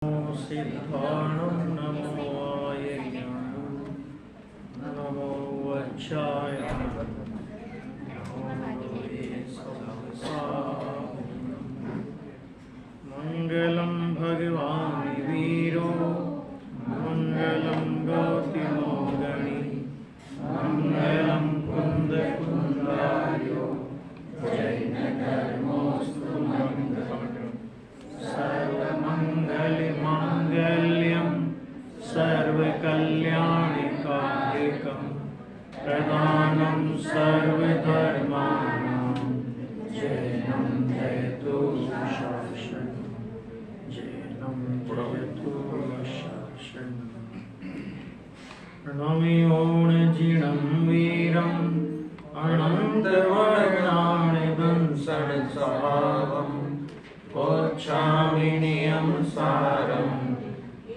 सिद्धाणं नमो वायज्ञानं नमो वक्षायानं नमो मंगलं भगवान् वीरो मंगलं गौतमोगणि मंगलं कुन्दकुन्दायो जैनधर्मोऽस्तु मंगलम् सर्वमङ्गलमाङ्गल्यं सर्वकल्याणकारिकं प्रदानं सर्वधर्माणां जैनं जयतु शासनं जैनं जयतु शासनं प्रणमि ओणजिनं वीरम् अनन्तवर्णानि संसभावम् कोच्छामिनियं सारं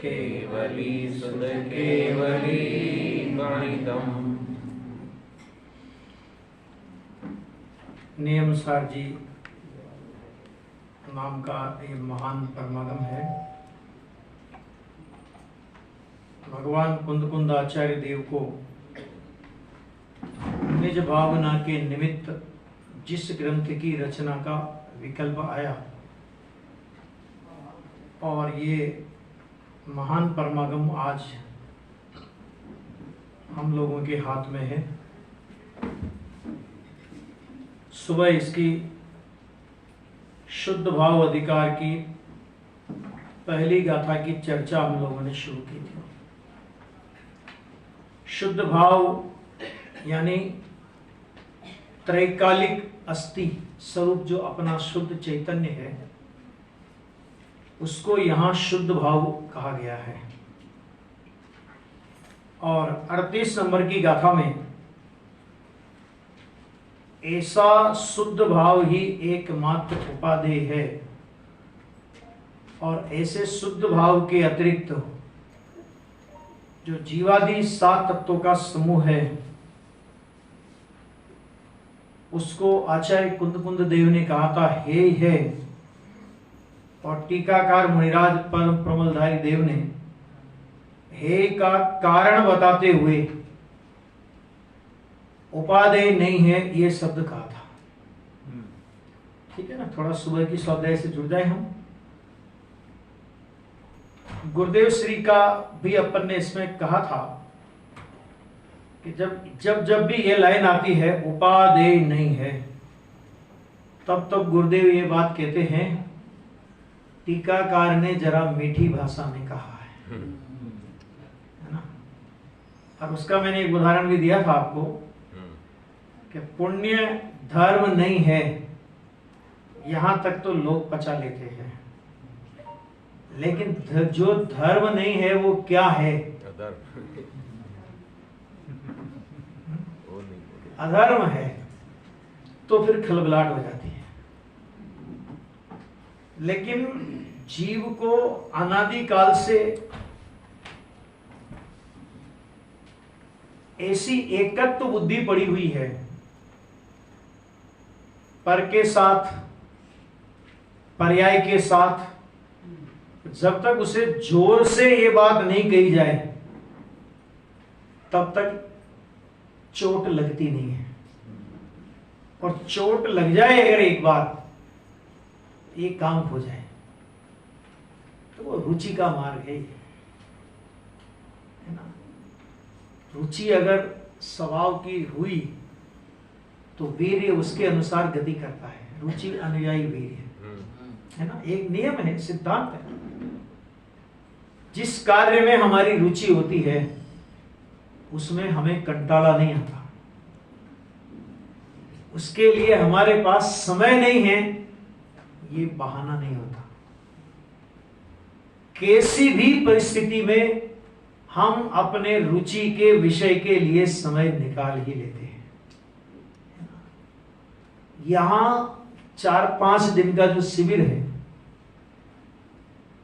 केवली सुध केवली गणितम्। नियम सार जी नाम का एक महान परमागम है। भगवान कुंद आचार्य देव को निज भावना के निमित्त जिस ग्रंथ की रचना का विकल्प आया और ये महान परमागम आज हम लोगों के हाथ में है। सुबह इसकी शुद्ध भाव अधिकार की पहली गाथा की चर्चा हम लोगों ने शुरू की थी। शुद्ध भाव यानी त्रैकालिक अस्थि स्वरूप जो अपना शुद्ध चैतन्य है उसको यहाँ शुद्ध भाव कहा गया है। और 38 नंबर की गाथा में ऐसा शुद्ध भाव ही एकमात्र उपादेय है और ऐसे शुद्ध भाव के अतिरिक्त जो जीवादि 7 तत्वों का समूह है उसको आचार्य कुंद देव ने कहा था हे है, और टीकाकार मुनिराज परम प्रमलधारी देव ने हे का कारण बताते हुए उपादेय नहीं है ये शब्द कहा था। ठीक है ना, थोड़ा सुबह की स्वाध्याय से जुड़ जाए हम। गुरुदेव श्री का भी अपन ने इसमें कहा था कि जब भी ये लाइन आती है उपादेय नहीं है तब गुरुदेव ये बात कहते हैं टीकाकार ने जरा मीठी भाषा में कहा है ना। और उसका मैंने एक उदाहरण भी दिया था आपको कि पुण्य धर्म नहीं है यहां तक तो लोग पचा लेते हैं, लेकिन जो धर्म नहीं है वो क्या है? अधर्म है। तो फिर खलबलाहट हो जाती है। लेकिन जीव को अनादिकाल से ऐसी एकत्व बुद्धि पड़ी हुई है पर के साथ पर्याय के साथ, जब तक उसे जोर से ये बात नहीं कही जाए तब तक चोट लगती नहीं है। और चोट लग जाए अगर एक बार ये काम हो जाए तो वो रुचि का मार्ग है ना। रुचि अगर स्वभाव की हुई तो वीर्य उसके अनुसार गति करता है। रुचि अनुयायी वीर्य है ना, एक नियम है, सिद्धांत है। जिस कार्य में हमारी रुचि होती है उसमें हमें कंटाला नहीं आता। उसके लिए हमारे पास समय नहीं है ये बहाना नहीं होता। किसी भी परिस्थिति में हम अपने रुचि के विषय के लिए समय निकाल ही लेते हैं। यहां 4-5 दिन का जो शिविर है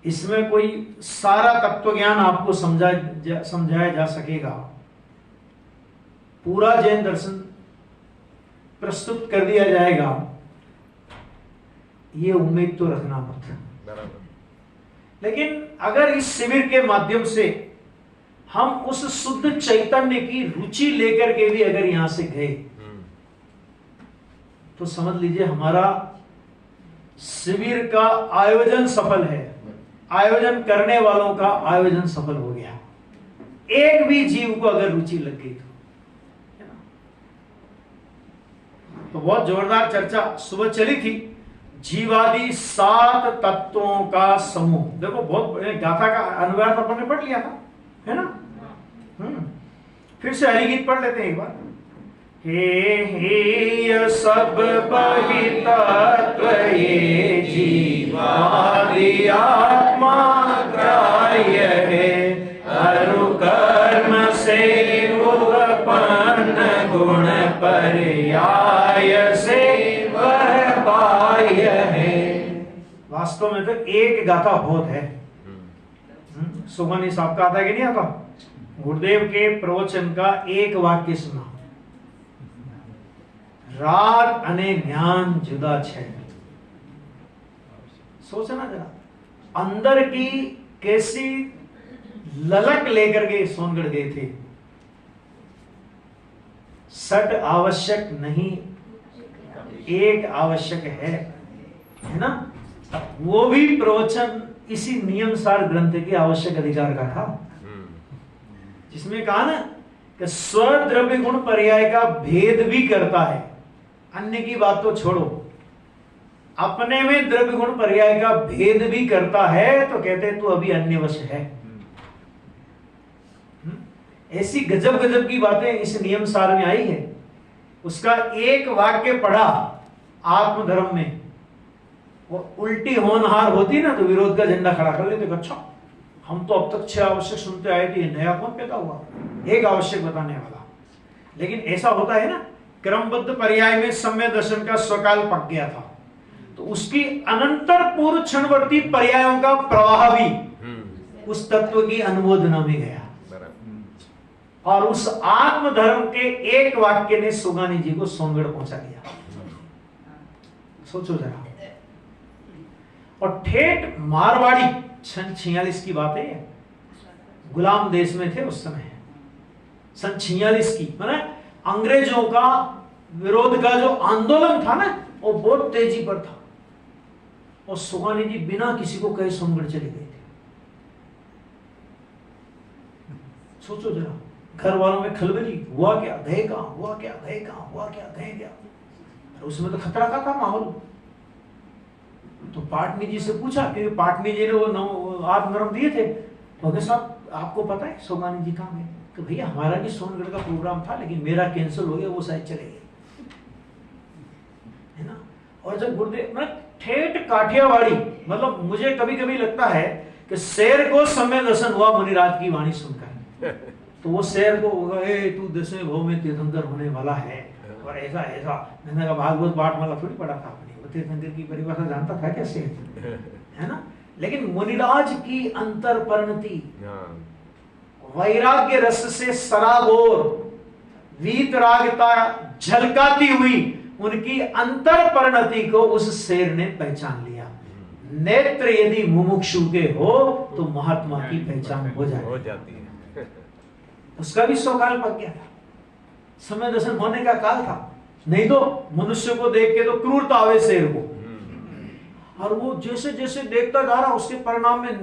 इसमें कोई सारा तत्व ज्ञान आपको समझाया जा सकेगा, पूरा जैन दर्शन प्रस्तुत कर दिया जाएगा, ये उम्मीद तो रखना मत। लेकिन अगर इस शिविर के माध्यम से हम उस शुद्ध चैतन्य की रुचि लेकर के भी अगर यहां से गए तो समझ लीजिए हमारा शिविर का आयोजन सफल है, आयोजन करने वालों का आयोजन सफल हो गया। एक भी जीव को अगर रुचि लग गई तो, है ना। तो बहुत जोरदार चर्चा सुबह चली थी, जीवादि 7 तत्वों का समूह। देखो बहुत गाथा का अनुवाद अपन ने पढ़ लिया था, है ना। फिर से हरिगीत पढ़ लेते हैं एक बार। हे सब बहितत्व ये जीवादि आत्मा ग्राह्य है, अरु कर्म से उत्पन्न गुण पर्याय से वह बाह्य है। वास्तव में तो एक गाथा बहुत है। सुमनी साहब का आता है कि नहीं आता? गुरुदेव के प्रवचन का एक वाक्य सुना, राग अने ज्ञान जुदा छे। सोचना जरा, अंदर की कैसी ललक लेकर के सोनगढ़ गए थे। सट आवश्यक नहीं, एक आवश्यक है ना। वो भी प्रवचन इसी नियमसार ग्रंथ के आवश्यक अधिकार का था, जिसमें कहा ना कि स्वद्रव्य गुण पर्याय का भेद भी करता है। अन्य की बात तो छोड़ो, अपने में द्रव्य गुण पर्याय का भेद भी करता है, तो कहते तू अभी अन्यवश है। ऐसी गजब गजब की बातें इस नियम सार में आई है। उसका एक वाक्य पढ़ा आत्मधर्म में, वो उल्टी होनहार होती ना तो विरोध का झंडा खड़ा कर लेते। अच्छा हम तो अब तक 6 आवश्यक सुनते आए थे, नया कौन पैदा हुआ, एक आवश्यक बताने वाला। लेकिन ऐसा होता है ना, क्रमबद्ध पर्याय में सम्य दर्शन का स्वकाल पक गया था, तो उसकी अनंतर पूर्व क्षणवर्ती पर्यायों का प्रवाह भी उस तत्व की अनुमोदना में गया, और उस आत्मधर्म के एक वाक्य ने सुगानी जी को सोनगढ़ पहुंचा दिया। सोचो जरा। और ठेठ मारवाड़ी 46 की बात है, गुलाम देश में थे उस समय, सन 46 की, माने अंग्रेजों का विरोध का जो आंदोलन था ना, वो बहुत तेजी पर था। और सुगानी जी बिना किसी को कहे सोनगढ़ चले गए थे। सोचो जरा, घर वालों में खलबली, हुआ क्या, गए कहां, हुआ क्या, गए कहां, हुआ क्या, गए क्या। उसमें तो खतरा का था माहौल। तो पाटनी जी से पूछा, क्योंकि पाटनी जी ने वो आत्मधर्म दिए थे, तो साहब आपको पता है सोगानी जी कहां गए? तो भैया हमारा भी सोनगढ़ का प्रोग्राम था, लेकिन मेरा कैंसिल हो गया, वो शायद चले गए, है ना। और जब गुरुदेव मतलब ठेठ काठियावाड़ी, मतलब मुझे कभी कभी लगता है कि शेर को समय दर्शन हुआ मुनिराज की वाणी सुनकर, तो वो शेर को होगा, ए तू 10वें भाव में तीर्थंकर होने वाला है, और ऐसा ऐसा। मैंने कहा भागवत पाठमाला थोड़ी पढ़ा था अपनी, वो तीर्थंकर की परिभाषा जानता था क्या शेर, है ना। लेकिन मुनिराज की अंतर परिणति वैराग्य रस से सराबोर वीतरागता झलकाती हुई उनकी अंतर परिणति को उस शेर ने पहचान लिया। नेत्र यदि मुमुक्षु के हो तो महात्मा की पहचान हो जाती है। उसका भी स्वकाल पक गया था, समय दर्शन होने का काल था। नहीं तो मनुष्य को देख के तो क्रूरता आवे शेर को, और वो जैसे जैसे देखता जा रहा उसके परिणाम में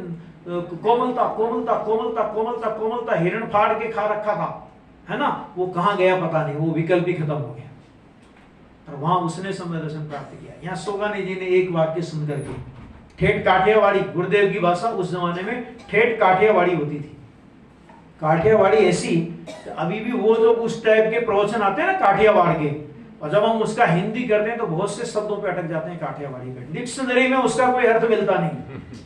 कोमलता कोमलता कोमलता कोमलता कोमलता हिरण फाड़ के खा रखा था, है ना। वो कहां गया पता नहीं, वो विकल्प ही खत्म हो गया, और वहां उसने समय दर्शन प्राप्त किया। यहाँ सोगानी जी ने एक वाक्य सुनकर के, ठेठ काठियावाड़ी, गुरुदेव की भाषा उस जमाने में ठेठ काठियावाड़ी होती थी। काठियावाड़ी ऐसी, अभी भी वो जो उस टाइप के प्रवचन आते हैं ना काठियावाड़ के, और जब हम उसका हिंदी करते हैं तो बहुत से शब्दों पे अटक जाते हैं काठियावाड़ी पे, डिक्शनरी में उसका कोई अर्थ मिलता नहीं।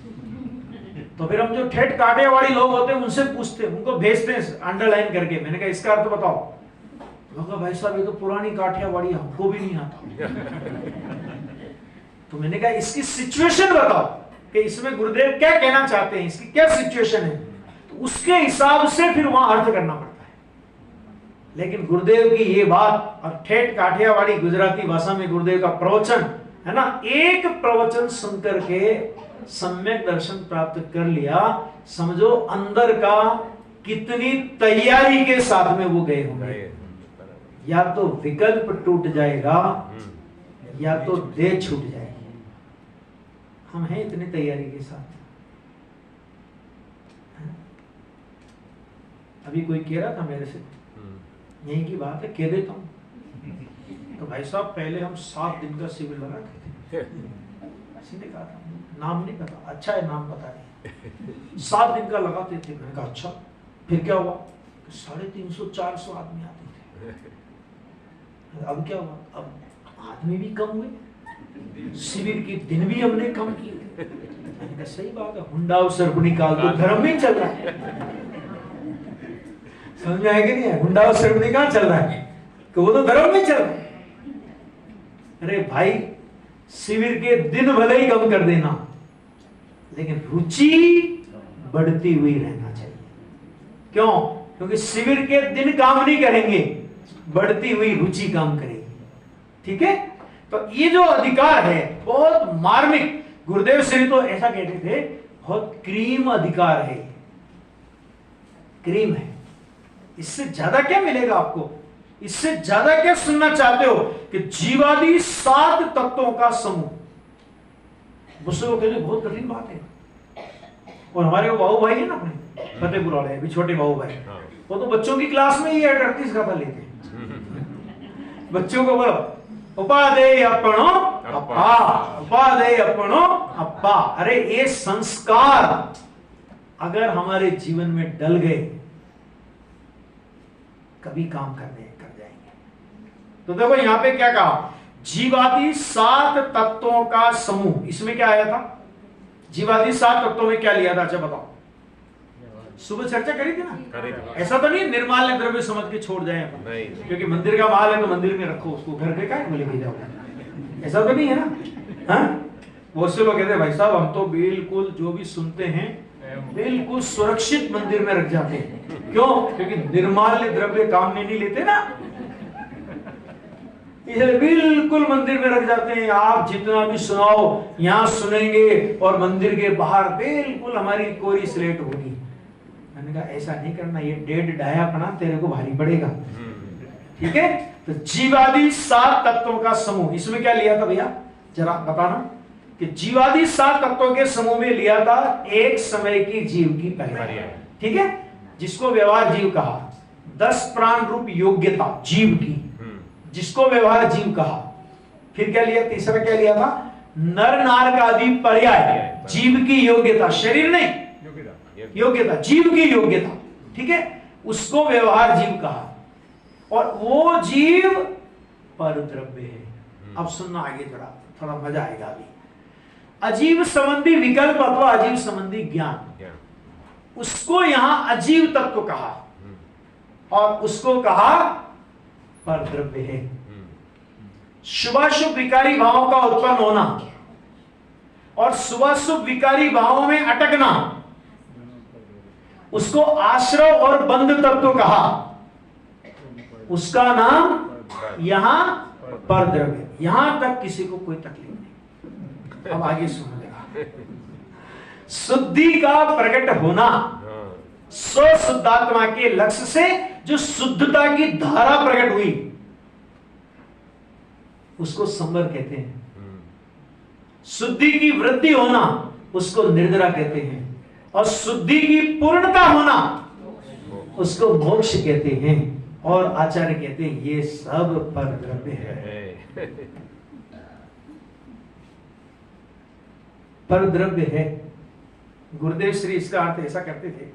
तो फिर हम जो ठेठ काठियावाड़ी लोग होते हैं उनसे पूछते हैं, उनको भेजते हैं अंडरलाइन करके, मैंने कहा इसका अर्थ बताओ। भाई साहब ये तो पुरानी काठियावाड़ी हमको भी नहीं आता। तो मैंने कहा इसकी सिचुएशन बताओ कि इसमें गुरुदेव क्या कहना चाहते हैं, इसकी क्या सिचुएशन है, तो उसके हिसाब से फिर वहां अर्थ करना पड़ता है। लेकिन गुरुदेव की ये बात, और ठेठ काठियावाड़ी गुजराती भाषा में गुरुदेव का प्रवचन है ना, एक प्रवचन सुनकर के सम्यक दर्शन प्राप्त कर लिया, समझो अंदर का कितनी तैयारी के साथ में वो गए होंगे। या तो विकल्प टूट जाएगा या तो देह छूट जाएगी। हम हैं इतनी तैयारी के साथ। अभी कोई कह रहा था मेरे से, यही की बात है, कह देता हूं। तो भाई साहब पहले हम 7 दिन का शिविर लगाते थे। ऐसे ने कहा था, नाम नहीं पता, अच्छा है नाम पता नहीं। 7 दिन का लगाते थे। मैंने कहा अच्छा, फिर क्या हुआ? 350-400 आदमी आते थे। अब क्या हुआ? अब आदमी भी कम हुए, शिविर के दिन भी हमने कम किए। मैंने कहा सही बात है, हुंडा सर्प निकाल दो, धर्म में चल रहा है। समझ में आएगा नहीं है? हुंडा सर्प निकाल चल रहा है कि वो तो धर्म में चल रहा है। अरे भाई, शिविर के दिन भले ही कम कर देना, लेकिन रुचि बढ़ती हुई रहना चाहिए। क्यों? क्योंकि शिविर के दिन काम नहीं करेंगे, बढ़ती हुई रुचि काम करेगी। ठीक है? तो ये जो अधिकार है बहुत मार्मिक, गुरुदेव श्री तो ऐसा कहते थे, बहुत क्रीम अधिकार है, क्रीम है। इससे ज्यादा क्या मिलेगा आपको? इससे ज्यादा क्या सुनना चाहते हो? कि जीवादि 7 तत्वों का समूह। मुझसे वो कहते बहुत कठिन बात है। और हमारे वो बाबू भाई है ना अपने फतेहपुर वाले, अभी छोटे बाबू भाई, वो तो बच्चों की क्लास में ही 38 गाथा लेते हैं। बच्चों को बोलो उपादेय अपनो अप्पा, उपादेय अपनो अप्पा। अरे ये संस्कार अगर हमारे जीवन में डल गए, कभी काम कर जाएंगे। तो देखो यहां पे क्या कहा? जीवादि 7 तत्वों का समूह। इसमें क्या आया था? जीवादि 7 तत्वों में क्या लिया था? अच्छा बताओ। सुबह चर्चा करी थी ना? ऐसा तो नहीं निर्माल्य द्रव्य समझ के छोड़ जाए अपन, क्योंकि मंदिर का माल है तो मंदिर में रखो, उसको घर पे क्या लेके जाओ, ऐसा तो नहीं है ना? हाँ, बहुत से लोग कहते हैं भाई साहब हम तो बिल्कुल जो भी सुनते हैं बिल्कुल सुरक्षित मंदिर में रख जाते हैं। क्यों? क्योंकि निर्माल्य द्रव्य काम में नहीं लेते ना, इसलिए बिल्कुल मंदिर में रख जाते हैं। आप जितना भी सुनाओ यहां सुनेंगे और मंदिर के बाहर बिल्कुल हमारी कोरी स्लेट होगी। मैंने कहा ऐसा नहीं करना, ये डेढ़ डाया अपना तेरे को भारी पड़ेगा। ठीक है? तो जीवादि 7 तत्वों का समूह, इसमें क्या लिया था भैया जरा बताना? कि जीवादि 7 तत्वों के समूह में लिया था एक समय की जीव की पहचान। ठीक है? जिसको व्यवहार जीव कहा। 10 प्राण रूप योग्यता जीव की, जिसको व्यवहार जीव कहा। फिर क्या लिया? तीसरा क्या लिया था? नर नारक आदि पर्याय जीव की योग्यता, शरीर नहीं, योग्यता, जीव की योग्यता। ठीक है? उसको व्यवहार जीव कहा। और वो जीव पर द्रव्य है। अब सुनना आगे थोड़ा मजा आएगा। अभी अजीव संबंधी विकल्प अथवा अजीव संबंधी ज्ञान, उसको यहां अजीव तत्व कहा और उसको कहा पर द्रव्य है। शुभाशुभ विकारी भावों का उत्पन्न होना और शुभाशुभ विकारी भावों में अटकना, उसको आश्रय और बंध तत्व कहा। उसका नाम यहां पर द्रव्य। यहां तक किसी को कोई तकलीफ नहीं। अब आगे सुनिएगा। शुद्धि का प्रकट होना, स्वशुद्धात्मा के लक्ष्य से जो शुद्धता की धारा प्रकट हुई उसको संवर कहते हैं। शुद्धि की वृद्धि होना उसको निर्जरा कहते हैं। और शुद्धि की पूर्णता होना उसको मोक्ष कहते हैं। और आचार्य कहते हैं ये सब पर द्रव्य है। पर द्रव्य है। गुरुदेव श्री इसका अर्थ ऐसा करते थे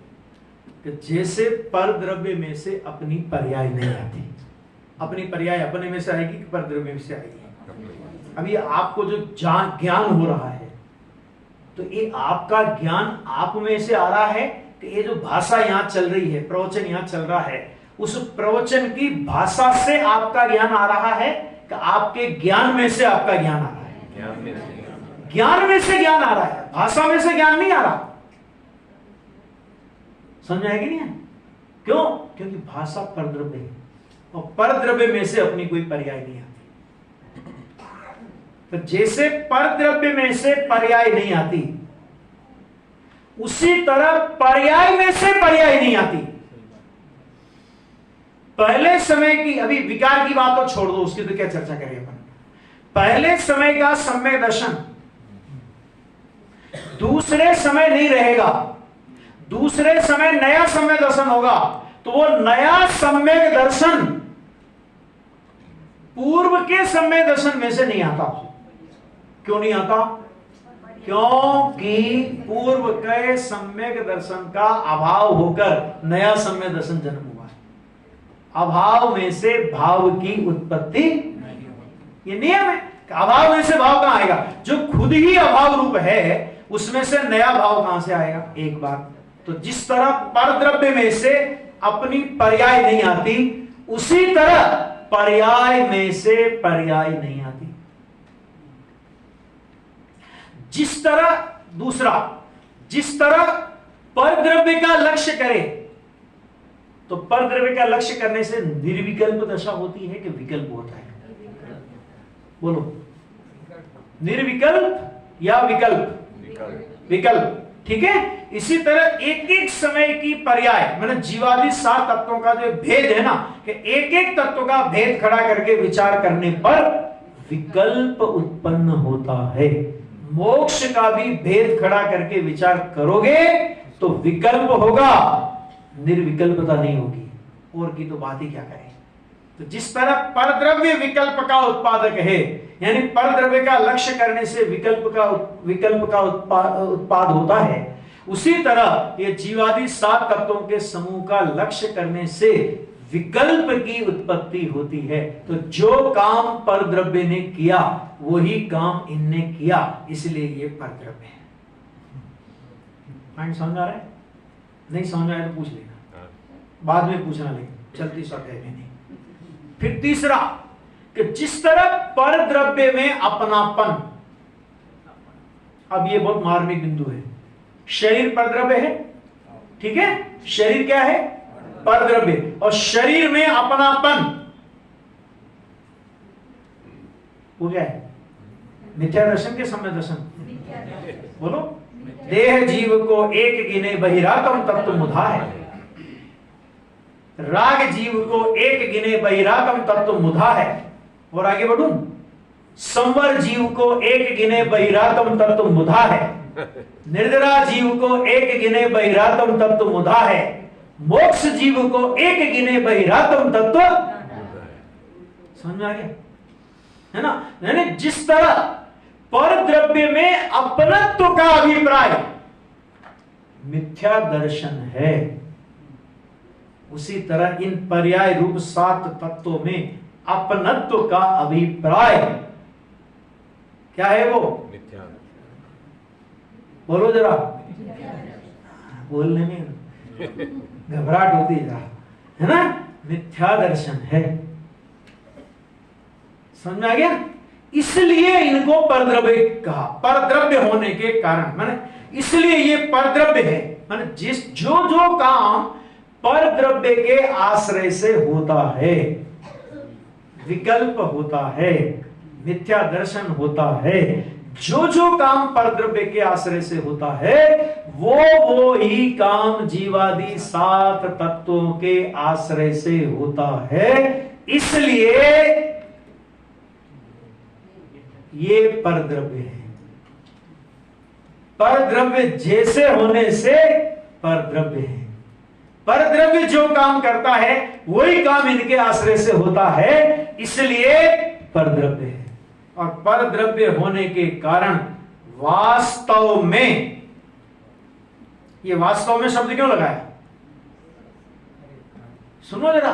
कि जैसे पर द्रव्य में से अपनी पर्याय नहीं आती, अपनी पर्याय अपने में से आएगी कि पर द्रव्य में से आएगी। अभी आपको जो ज्ञान हो रहा है तो ये आपका ज्ञान आप में से आ रहा है कि ये जो भाषा यहां चल रही है, प्रवचन यहां चल रहा है, उस प्रवचन की भाषा से आपका ज्ञान आ रहा है कि आपके ज्ञान में से आपका ज्ञान आ रहा है? ज्ञान में से ज्ञान आ रहा है, भाषा में से ज्ञान नहीं आ रहा। समझ आएगी नहीं है? क्यों? क्योंकि भाषा परद्रव्य है और परद्रव्य में से अपनी कोई पर्याय नहीं आती। तो जैसे परद्रव्य में से पर्याय नहीं आती उसी तरह पर्याय में से पर्याय नहीं आती। पहले समय की, अभी विकार की बात तो छोड़ दो, उसकी तो क्या चर्चा करें अपन। पहले समय का सम्यक दर्शन दूसरे समय नहीं रहेगा, दूसरे समय नया सम्यक दर्शन होगा, तो वो नया सम्यक दर्शन पूर्व के सम्यक दर्शन में से नहीं आता। क्यों नहीं आता? क्योंकि पूर्व के सम्यक दर्शन का अभाव होकर नया सम्यक दर्शन जन्म हुआ है। अभाव में से भाव की उत्पत्ति, ये नियम है। अभाव में से भाव कहां आएगा? जो खुद ही अभाव रूप है उसमें से नया भाव कहां से आएगा? एक बार तो जिस तरह परद्रव्य में से अपनी पर्याय नहीं आती, उसी तरह पर्याय में से पर्याय नहीं आती। जिस तरह, दूसरा, जिस तरह परद्रव्य का लक्ष्य करे, तो परद्रव्य का लक्ष्य करने से निर्विकल्प दशा होती है कि विकल्प होता है? बोलो, निर्विकल्प या विकल्प? विकल्प, ठीक है। इसी तरह एक एक समय की पर्याय, मतलब जीवादि 7 तत्वों का जो भेद है ना, कि एक एक तत्व का भेद खड़ा करके विचार करने पर विकल्प उत्पन्न होता है। मोक्ष का भी भेद खड़ा करके विचार करोगे तो विकल्प होगा, निर्विकल्पता नहीं होगी। और की तो बात ही क्या करें। तो जिस तरह परद्रव्य विकल्प का उत्पादक है, यानी परद्रव्य का लक्ष्य करने से विकल्प का उत्पाद होता है, उसी तरह ये जीवादि 7 तत्वों के समूह का लक्ष्य करने से विकल्प की उत्पत्ति होती है। तो जो काम परद्रव्य ने किया वही काम इनने किया, इसलिए ये परद्रव्य है। पॉइंट समझ आ रहा है? नहीं समझ आया तो पूछ लेना, बाद में पूछना, लेकिन चलती स्वाध्याय में नहीं। फिर तीसरा, कि जिस तरह परद्रव्य में अपनापन, अब ये बहुत मार्मिक बिंदु है। शरीर परद्रव्य है, ठीक है, शरीर क्या है? परद्रव्य। और शरीर में अपनापन वो क्या है? मिथ्या दर्शन के सम्यक दर्शन? बोलो, देह जीव को एक गिने बहिरागम तत्व मुधा है। राग जीव को एक गिने बहिरागम तत्व मुधा है। और आगे बढ़ूं, संवर जीव को एक गिने बहिरागम तत्व मुधा है। निर्जरा जीव को एक गिने बहिरागम तत्व मुधा है। मोक्ष जीव को एक गिने बहिरागम तत्व, समझ में आ गया है ना? यानी जिस तरह परद्रव्य में अपनत्व का अभिप्राय मिथ्या दर्शन है, उसी तरह इन पर्याय रूप 7 तत्वों में अपनत्व का अभिप्राय क्या है? वो मिथ्या। बोलो जरा, बोलने में घबराहट होती है ना? मिथ्या दर्शन है। समझ में आ गया? इसलिए इनको परद्रव्य कहा, परद्रव्य होने के कारण, माने इसलिए ये परद्रव्य है। माने जिस जो काम परद्रव्य के आश्रय से होता है, विकल्प होता है, मिथ्या दर्शन होता है, जो काम परद्रव्य के आश्रय से होता है, वो ही काम जीवादि 7 तत्वों के आश्रय से होता है। इसलिए ये परद्रव्य है। परद्रव्य जैसे होने से परद्रव्य है। परद्रव्य जो काम करता है वही काम इनके आश्रय से होता है, इसलिए परद्रव्य है। और परद्रव्य होने के कारण वास्तव में, ये वास्तव में शब्द क्यों लगाया? सुनो जरा,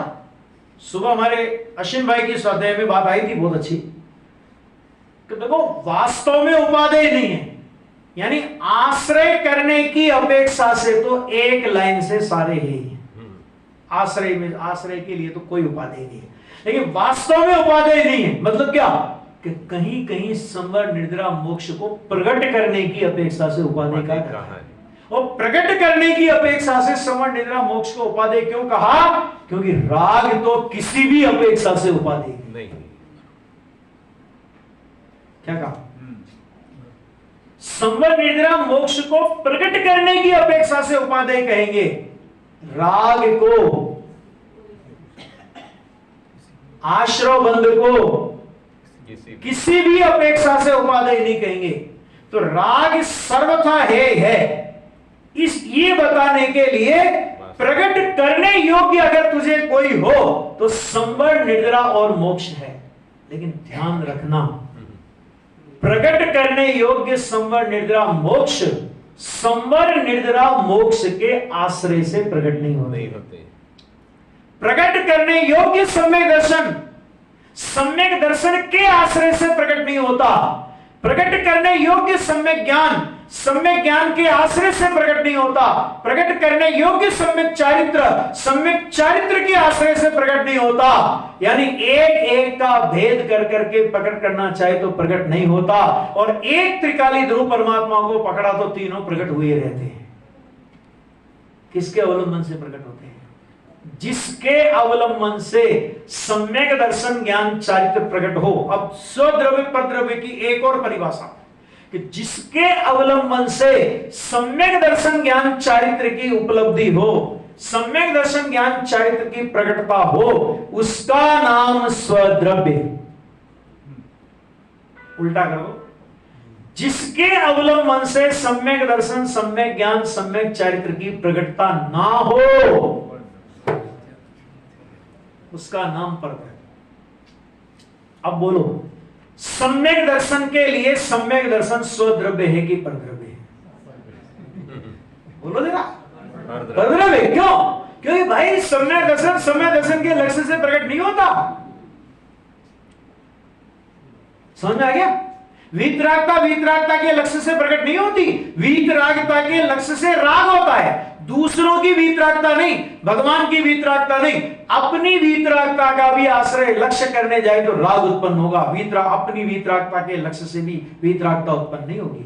सुबह हमारे अश्विन भाई की स्वाध्याय में बात आई थी बहुत अच्छी, कि देखो वास्तव में उपादेय नहीं है, यानी आश्रय करने की अपेक्षा से तो एक लाइन से सारे ही हैं। आश्रय के लिए तो कोई उपादेय नहीं है, लेकिन वास्तव में उपादेय नहीं है। मतलब क्या? कि कहीं कहीं संवर निर्जरा मोक्ष को प्रकट करने की अपेक्षा से उपादेय का है। और प्रकट करने की अपेक्षा से संवर निर्जरा मोक्ष को उपादेय क्यों कहा? क्योंकि राग तो किसी भी अपेक्षा से उपादेय नहीं। क्या कहा? संवर निद्रा मोक्ष को प्रकट करने की अपेक्षा से उपादेय कहेंगे। राग को, आश्रव बंध को किसी भी अपेक्षा से उपादेय नहीं कहेंगे। तो राग सर्वथा है इस ये बताने के लिए प्रकट करने योग्य अगर तुझे कोई हो तो संवर निद्रा और मोक्ष है। लेकिन ध्यान रखना, प्रकट करने योग्य संवर निद्रा मोक्ष संवर निद्रा मोक्ष के आश्रय से प्रकट नहीं होते। प्रकट करने योग्य सम्यक दर्शन के आश्रय से प्रकट नहीं होता। प्रकट करने योग्य सम्यक ज्ञान के आश्रय से प्रकट नहीं होता। प्रकट करने योग्य सम्यक चारित्र के आश्रय से प्रकट नहीं होता। यानी एक का भेद कर करके प्रकट करना चाहे तो प्रकट नहीं होता। और एक त्रिकाली ध्रुव परमात्मा को पकड़ा तो तीनों प्रकट हुए रहते हैं। किसके अवलंबन से प्रकट होते हैं? जिसके अवलंबन से सम्यक दर्शन ज्ञान चारित्र प्रकट हो। अब स्वद्रव्य परद्रव्य की एक और परिभाषा कि जिसके अवलंबन से सम्यक दर्शन ज्ञान चारित्र की उपलब्धि हो, सम्यक दर्शन ज्ञान चारित्र की प्रकटता हो, उसका नाम स्वद्रव्य। उल्टा करो, जिसके अवलंबन से सम्यक दर्शन सम्यक ज्ञान सम्यक चारित्र की प्रकटता ना हो उसका नाम परद्रव्य। अब बोलो, सम्यक दर्शन के लिए सम्यक दर्शन स्वद्रव्य है कि परद्रव्य है? बोलो जरा, परद्रव्य। क्यों? क्योंकि भाई सम्यक दर्शन के लक्ष्य से प्रकट नहीं होता। समझ में आ गया? वीतरागता के लक्ष्य से प्रकट नहीं होती। वीतरागता के लक्ष्य से राग होता है। दूसरों की वीतरागता नहीं, भगवान की वीतरागता नहीं, अपनी वीतरागता का भी आश्रय लक्ष्य करने जाए तो राग उत्पन्न होगा। अपनी वीतरागता के लक्ष्य से भी वीतरागता उत्पन्न नहीं होगी।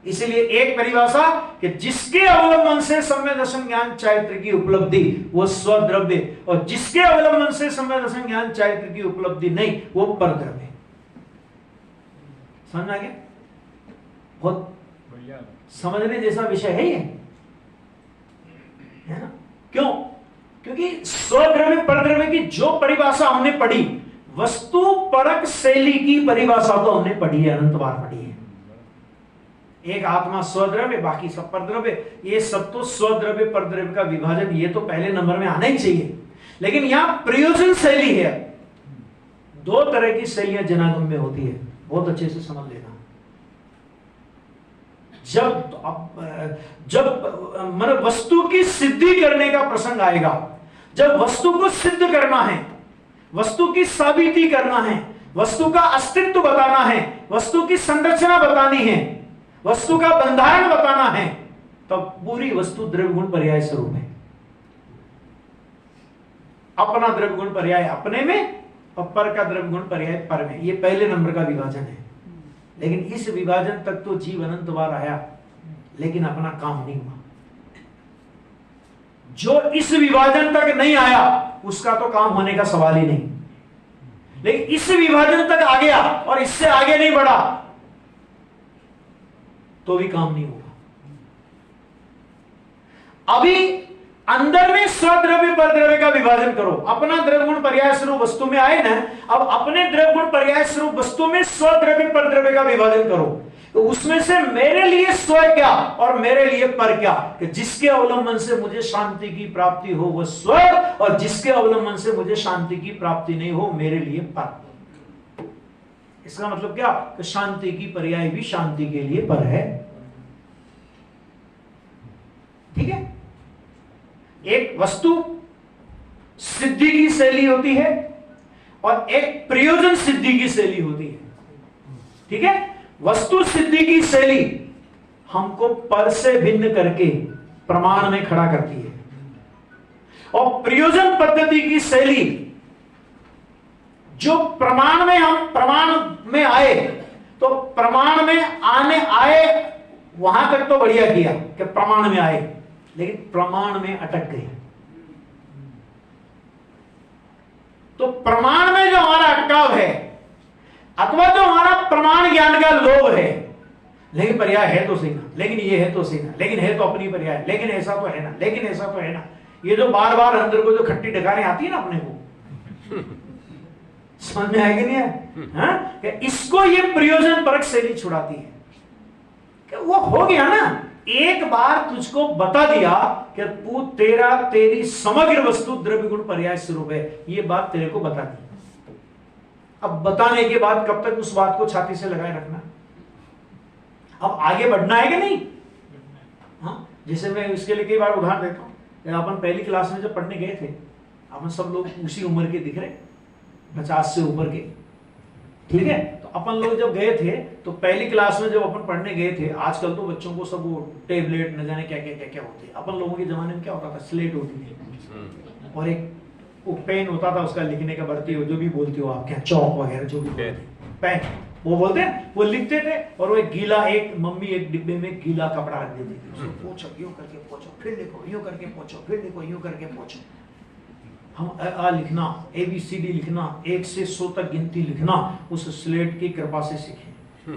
इसलिए एक परिभाषा कि जिसके अवलंबन से सम्यक दर्शन ज्ञान चारित्र की उपलब्धि वो स्वद्रव्य, और जिसके अवलंबन से सम्यक दर्शन ज्ञान चारित्र की उपलब्धि नहीं वो परद्रव्य। समझ आ गया? बहुत समझने जैसा विषय है ये, है ना? क्यों? क्योंकि स्वद्रव्य परद्रव्य की जो परिभाषा हमने पढ़ी, वस्तु परक शैली की परिभाषा तो हमने पढ़ी है, अनंत बार पढ़ी है। एक आत्मा स्वद्रव्य, बाकी सब परद्रव्य। ये सब तो स्वद्रव्य परद्रव्य का विभाजन ये तो पहले नंबर में आना ही चाहिए। लेकिन यहां प्रयोजन शैली है। दो तरह की शैलियां जनागम में होती है, बहुत अच्छे से समझ लेना। जब मतलब वस्तु की सिद्धि करने का प्रसंग आएगा, जब वस्तु को सिद्ध करना है, वस्तु की साबिती करना है, वस्तु का अस्तित्व बताना है, वस्तु की संरचना बतानी है, वस्तु का बंधारण बताना है, तब पूरी वस्तु द्रव्य गुण पर्याय स्वरूप है। अपना द्रव्य गुण पर्याय अपने में और पर का द्रव्य गुण पर्याय पर में। ये पहले नंबर का विभाजन है। लेकिन इस विभाजन तक तो जीव अनंत बार आया, लेकिन अपना काम नहीं हुआ। जो इस विभाजन तक नहीं आया उसका तो काम होने ka सवाल ही नहीं। लेकिन इस विभाजन तक आ गया और इससे आगे नहीं बढ़ा तो भी काम नहीं होगा। अभी अंदर में स्वद्रव्य परद्रव्य का विभाजन करो। अपना द्रव्य गुण पर्याय स्वरूप वस्तु में आए ना, अब अपने द्रव्य गुण पर्याय स्वरूप वस्तु में स्वद्रव्य परद्रव्य का विभाजन करो। तो उसमें से मेरे लिए स्व क्या और मेरे लिए पर क्या, कि जिसके अवलंबन से मुझे शांति की प्राप्ति हो वह स्व, और जिसके अवलंबन से मुझे शांति की प्राप्ति नहीं हो मेरे लिए पर। इसका मतलब क्या कि शांति की पर्याय भी शांति के लिए पर है। ठीक है? एक वस्तु सिद्धि की शैली होती है और एक प्रयोजन सिद्धि की शैली होती है। ठीक है? वस्तु सिद्धि की शैली हमको पर से भिन्न करके प्रमाण में खड़ा करती है, और प्रयोजन पद्धति की शैली जो प्रमाण में आए तो प्रमाण में आए वहां तक तो बढ़िया किया कि प्रमाण में आए, लेकिन प्रमाण में अटक गए। तो प्रमाण में जो हमारा अटकाव है, अथवा जो हमारा प्रमाण ज्ञान का लोभ है, लेकिन पर्याय है तो सही ना, लेकिन ये है तो सही ना, लेकिन है तो अपनी पर्याय, लेकिन ऐसा तो है ना, लेकिन ऐसा तो है ना। ये जो बार बार अंदर को जो खट्टी डकारें आती है ना अपने को, समझ में आएगी नहीं है? हाँ? कि इसको ये प्रयोजन परक शैली छुड़ाती है कि वो हो गया ना, एक बार तुझको बता दिया कि तू तेरी समग्र वस्तु द्रव्य गुण पर्याय स्वरूप है, ये बात तेरे को बता दी। अब बताने के बाद कब तक उस बात को छाती से लगाए रखना? अब आगे बढ़ना है कि नहीं? हाँ, जैसे मैं इसके लिए कई बार उदाहरण देता हूं। अपन पहली क्लास में जब पढ़ने गए थे, अपन सब लोग उसी उम्र के दिख रहे, 50 से ऊपर के, ठीक है? तो अपन लोग जब गए थे तो पहली क्लास में जब अपन पढ़ने गए थे, आजकल तो बच्चों को सब वो टेबलेट न जाने क्या क्या क्या क्या होते हैं। अपन लोगों के जमाने में क्या होता था, स्लेट होती थी और एक वो पेन होता था, उसका लिखने का बढ़ती हो जो भी बोलती हो आप, क्या चौक वगैरह जो भी पेन वो बोलते हैं, वो लिखते थे। और वो एक गीला, एक मम्मी एक डिब्बे में गीला कपड़ा रख देती थी, उसको पोंछो, यूं करके पोंछो, फिर लिखो, यूं करके पोंछो, फिर लिखो, यूं करके पोंछो। हम आ लिखना, ABCD लिखना, 1 से 100 तक गिनती लिखना उस स्लेट की कृपा से सीखे।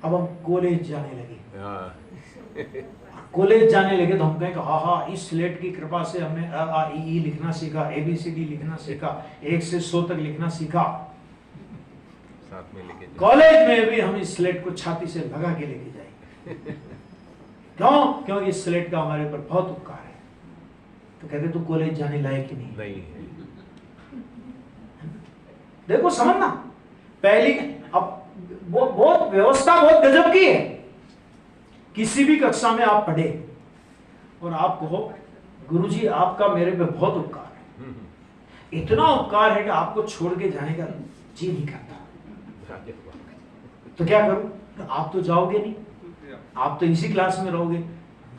अब हम कॉलेज जाने लगे, कॉलेज जाने लगे तो हम कहें हाँ हाँ, इस स्लेट की कृपा से हमने A लिखना सीखा, ABCD लिखना सीखा, 1 से 100 तक लिखना सीखा। कॉलेज में भी हम इस स्लेट को छाती से लगा के लेके जाएंगे। क्यों? क्योंकि इस स्लेट का हमारे ऊपर बहुत उपकार है। तो कहते तू कॉलेज जाने लायक ही नहीं है। देखो समझना, पहली अब वो बहुत व्यवस्था बहुत गजब की है। किसी भी कक्षा में आप पढ़े और आप कहो गुरुजी आपका मेरे पे बहुत उपकार है, इतना उपकार है कि आपको छोड़ के जाने का जी नहीं करता, तो क्या करूं? तो आप तो जाओगे नहीं, आप तो इसी क्लास में रहोगे,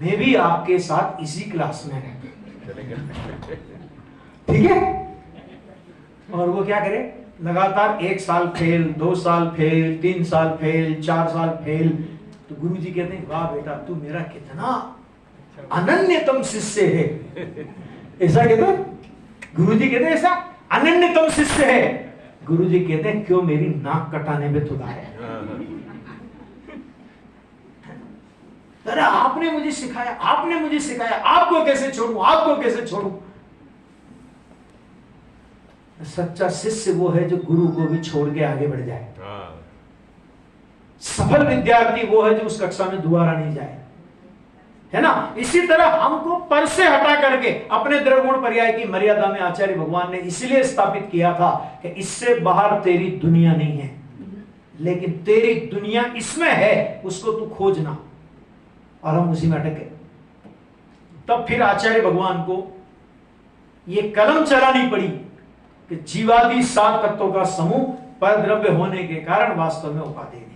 मैं भी आपके साथ इसी क्लास में रहूंगा, ठीक है? और वो क्या करे? लगातार 1 साल फेल, 2 साल फेल, 3 साल फेल, 4 साल फेल। तो गुरुजी कहते हैं वाह बेटा तू मेरा कितना अनन्यतम शिष्य है। ऐसा कहते गुरुजी, कहते ऐसा अनन्यतम शिष्य है। गुरुजी कहते हैं क्यों मेरी नाक कटाने में तुला है? अरे आपने मुझे सिखाया, आपने मुझे सिखाया, आपको कैसे छोड़ूं, आपको कैसे छोड़ूं? सच्चा शिष्य वो है जो गुरु को भी छोड़ के आगे बढ़ जाए। सफल विद्यार्थी वो है जो उस कक्षा में दोबारा नहीं जाए, है ना? इसी तरह हमको पर से हटा करके अपने द्रव्यगुण पर्याय की मर्यादा में आचार्य भगवान ने इसलिए स्थापित किया था कि इससे बाहर तेरी दुनिया नहीं है, लेकिन तेरी दुनिया इसमें है, उसको तू खोजना। और हम उसी में अटक गए। तब फिर आचार्य भगवान को ये कलम चलानी पड़ी कि जीवादि 7 तत्वों का समूह परद्रव्य होने के कारण वास्तव में उपादेय नहीं है।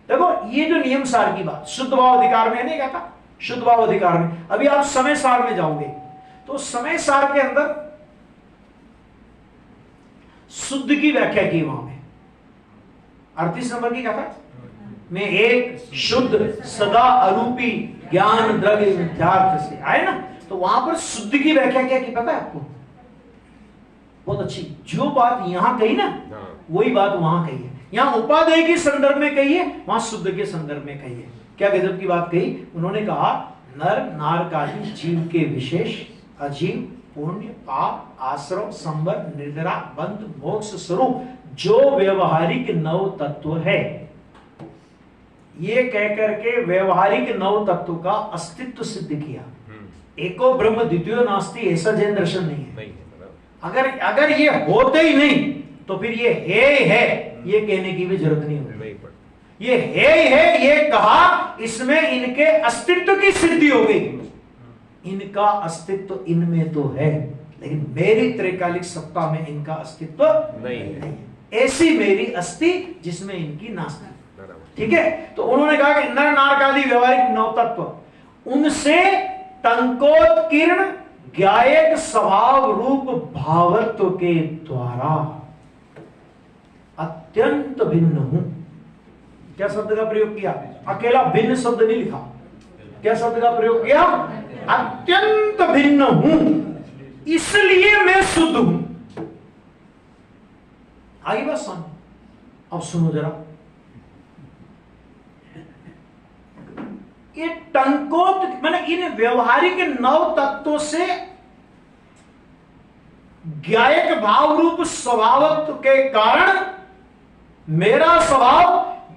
देखो ये जो नियम सार की बात शुद्ध भाव अधिकार में नहीं कहता, शुद्ध भाव अधिकार में। अभी आप समय सार में जाओगे तो समय सार के अंदर शुद्ध की व्याख्या की वहां में 38 नंबर की कथा में एक शुद्ध सदा अरूपी ज्ञान द्रव्य विद्यार्थ से आए ना, तो वहां पर शुद्ध की व्याख्या क्या की पता है आपको? बहुत अच्छी। जो बात यहां कही ना वही बात वहां कही है। यहां उपादेय के संदर्भ में कही है, वहां शुद्ध के संदर्भ में कही है। क्या गजब की बात कही उन्होंने? कहा नर नारकादि जीव के विशेष अजीव पुण्य पाप आश्रम संबर निद्रा बंध मोक्ष स्वरूप जो व्यवहारिक 9 तत्व है, ये कहकर के व्यवहारिक 9 तत्व का अस्तित्व सिद्ध किया। एको ब्रह्म द्वितीयो नास्ति ऐसा जैन दर्शन नहीं है। अगर ये होते ही नहीं तो फिर ये है ये कहने की भी जरूरत नहीं होती। ये है ये कहा, इसमें इनके अस्तित्व की सिद्धि हो गई। इनका अस्तित्व इनमें तो है, लेकिन मेरी त्रैकालिक सत्ता में इनका अस्तित्व नहीं है। ऐसी मेरी अस्थि जिसमें इनकी नास्ति। ठीक है, तो उन्होंने कहा कि नर नारकादि व्यवहारिक 9 तत्व उनसे टंकोत्कीर्ण ज्ञायक स्वभाव रूप भावत्व के द्वारा अत्यंत भिन्न हूं। क्या शब्द का प्रयोग किया? अकेला भिन्न शब्द नहीं लिखा। क्या शब्द का प्रयोग किया? अत्यंत भिन्न हूं, इसलिए मैं शुद्ध हूं। आगे बात सुन, अब सुनो जरा। ये टंकोत मैंने इन व्यवहारिक 9 तत्वों से ज्ञायक भाव रूप स्वभावत्व के कारण मेरा स्वभाव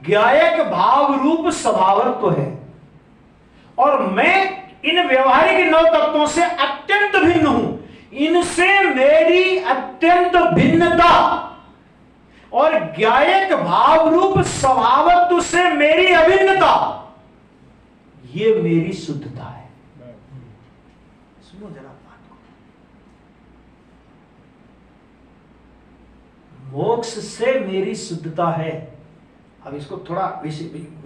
ज्ञायक भाव रूप स्वभावत्व है, और मैं इन व्यवहारिक 9 तत्वों से अत्यंत भिन्न हूं। इनसे मेरी अत्यंत भिन्नता और ज्ञायक भाव रूप स्वभावत्व से मेरी अभिन्नता, ये मेरी शुद्धता है। सुनो जरा बात को, मोक्ष से मेरी शुद्धता है। अब इसको थोड़ा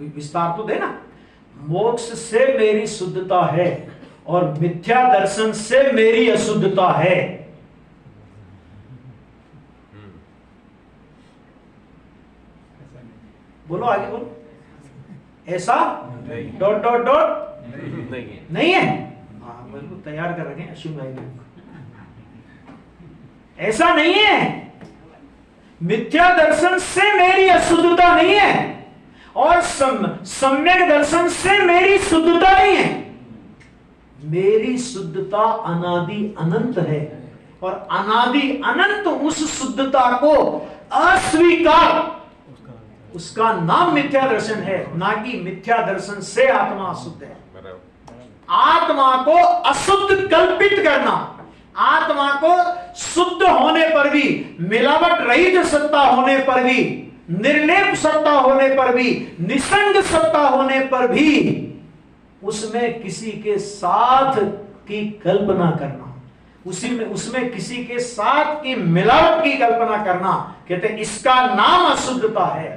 विस्तार तो देना। मोक्ष से मेरी शुद्धता है और मिथ्या दर्शन से मेरी अशुद्धता है। बोलो आगे बोलो। ऐसा डॉट डॉट डॉट नहीं है। हाँ बिल्कुल तैयार कर रखे अश्विन भाई ने। ऐसा नहीं है। मिथ्या दर्शन से मेरी अशुद्धता नहीं है और सम्यक दर्शन से मेरी शुद्धता नहीं है। मेरी शुद्धता अनादि अनंत है और अनादि अनंत उस शुद्धता को अस्वीकार, उसका नाम मिथ्या दर्शन है, ना कि मिथ्या दर्शन से आत्मा अशुद्ध है। आत्मा को अशुद्ध कल्पित करना, आत्मा को शुद्ध होने पर भी, मिलावट रहित सत्ता होने पर भी, निर्लेप सत्ता होने पर भी, निसंग सत्ता होने पर भी उसमें किसी के साथ की कल्पना करना, उसमें किसी के साथ की मिलावट की कल्पना करना, कहते इसका नाम अशुद्धता है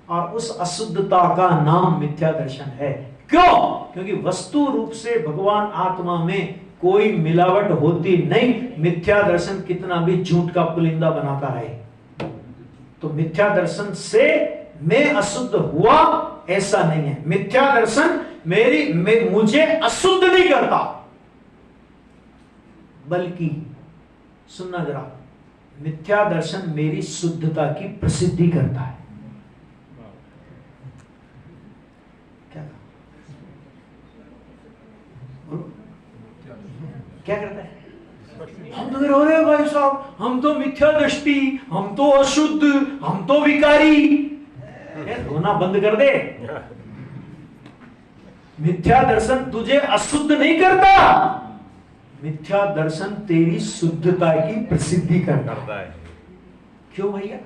और उस अशुद्धता का नाम मिथ्या दर्शन है। क्यों? क्योंकि वस्तु रूप से भगवान आत्मा में कोई मिलावट होती नहीं। मिथ्या दर्शन कितना भी झूठ का पुलिंदा बनाता रहे, तो मिथ्या दर्शन से मैं अशुद्ध हुआ ऐसा नहीं है। मिथ्या दर्शन मुझे अशुद्ध नहीं करता, बल्कि सुनना जरा, मिथ्या दर्शन मेरी शुद्धता की प्रसिद्धि करता है। क्या करता है? हम तो रो रहे भाई साहब, हम तो मिथ्या दृष्टि, हम तो अशुद्ध, हम तो विकारी। रोना बंद कर दे। मिथ्या दर्शन तुझे अशुद्ध नहीं करता, मिथ्या दर्शन तेरी शुद्धता की प्रसिद्धि करता है। क्यों भैया?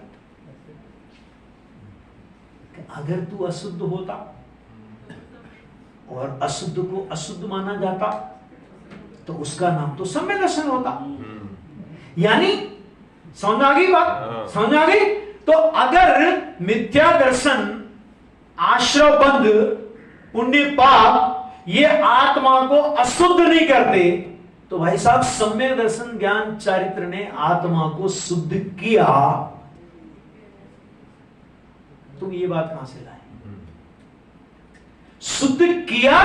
अगर तू अशुद्ध होता और अशुद्ध को अशुद्ध माना जाता तो उसका नाम तो सम्य दर्शन होता। यानी समझ आ गई बात? समझ आ गई? तो अगर मिथ्या दर्शन, आश्रवबंध, पुण्य पाप ये आत्मा को अशुद्ध नहीं करते, तो भाई साहब सम्य दर्शन ज्ञान चारित्र ने आत्मा को शुद्ध किया। तुम ये बात कहां से लाए? शुद्ध किया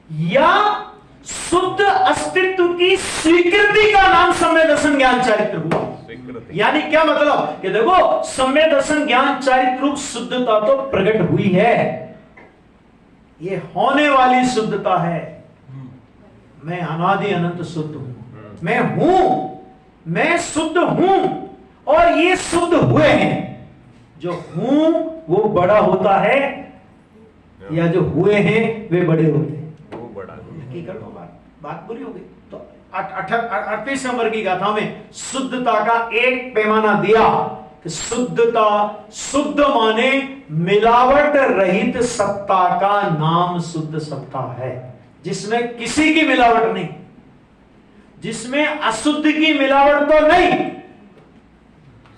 या शुद्ध अस्तित्व की स्वीकृति का नाम सम्य दर्शन ज्ञान चारित्र हुआ। यानी क्या मतलब कि देखो, सम्य दर्शन ज्ञान चारित्र रूप शुद्धता तो प्रकट हुई है, ये होने वाली शुद्धता है। मैं अनादि अनंत शुद्ध हूं, मैं शुद्ध हूं और ये शुद्ध हुए हैं। जो हूं वो बड़ा होता है या जो हुए हैं वे बड़े होते हैं? वो बड़ा। बात बुरी हो गई। तो 38 नंबर की गाथा में शुद्धता का एक पैमाना दिया कि शुद्धता, शुद्ध माने मिलावट रहित सत्ता का नाम शुद्ध सत्ता है, जिसमें किसी की मिलावट नहीं, जिसमें अशुद्ध की मिलावट तो नहीं,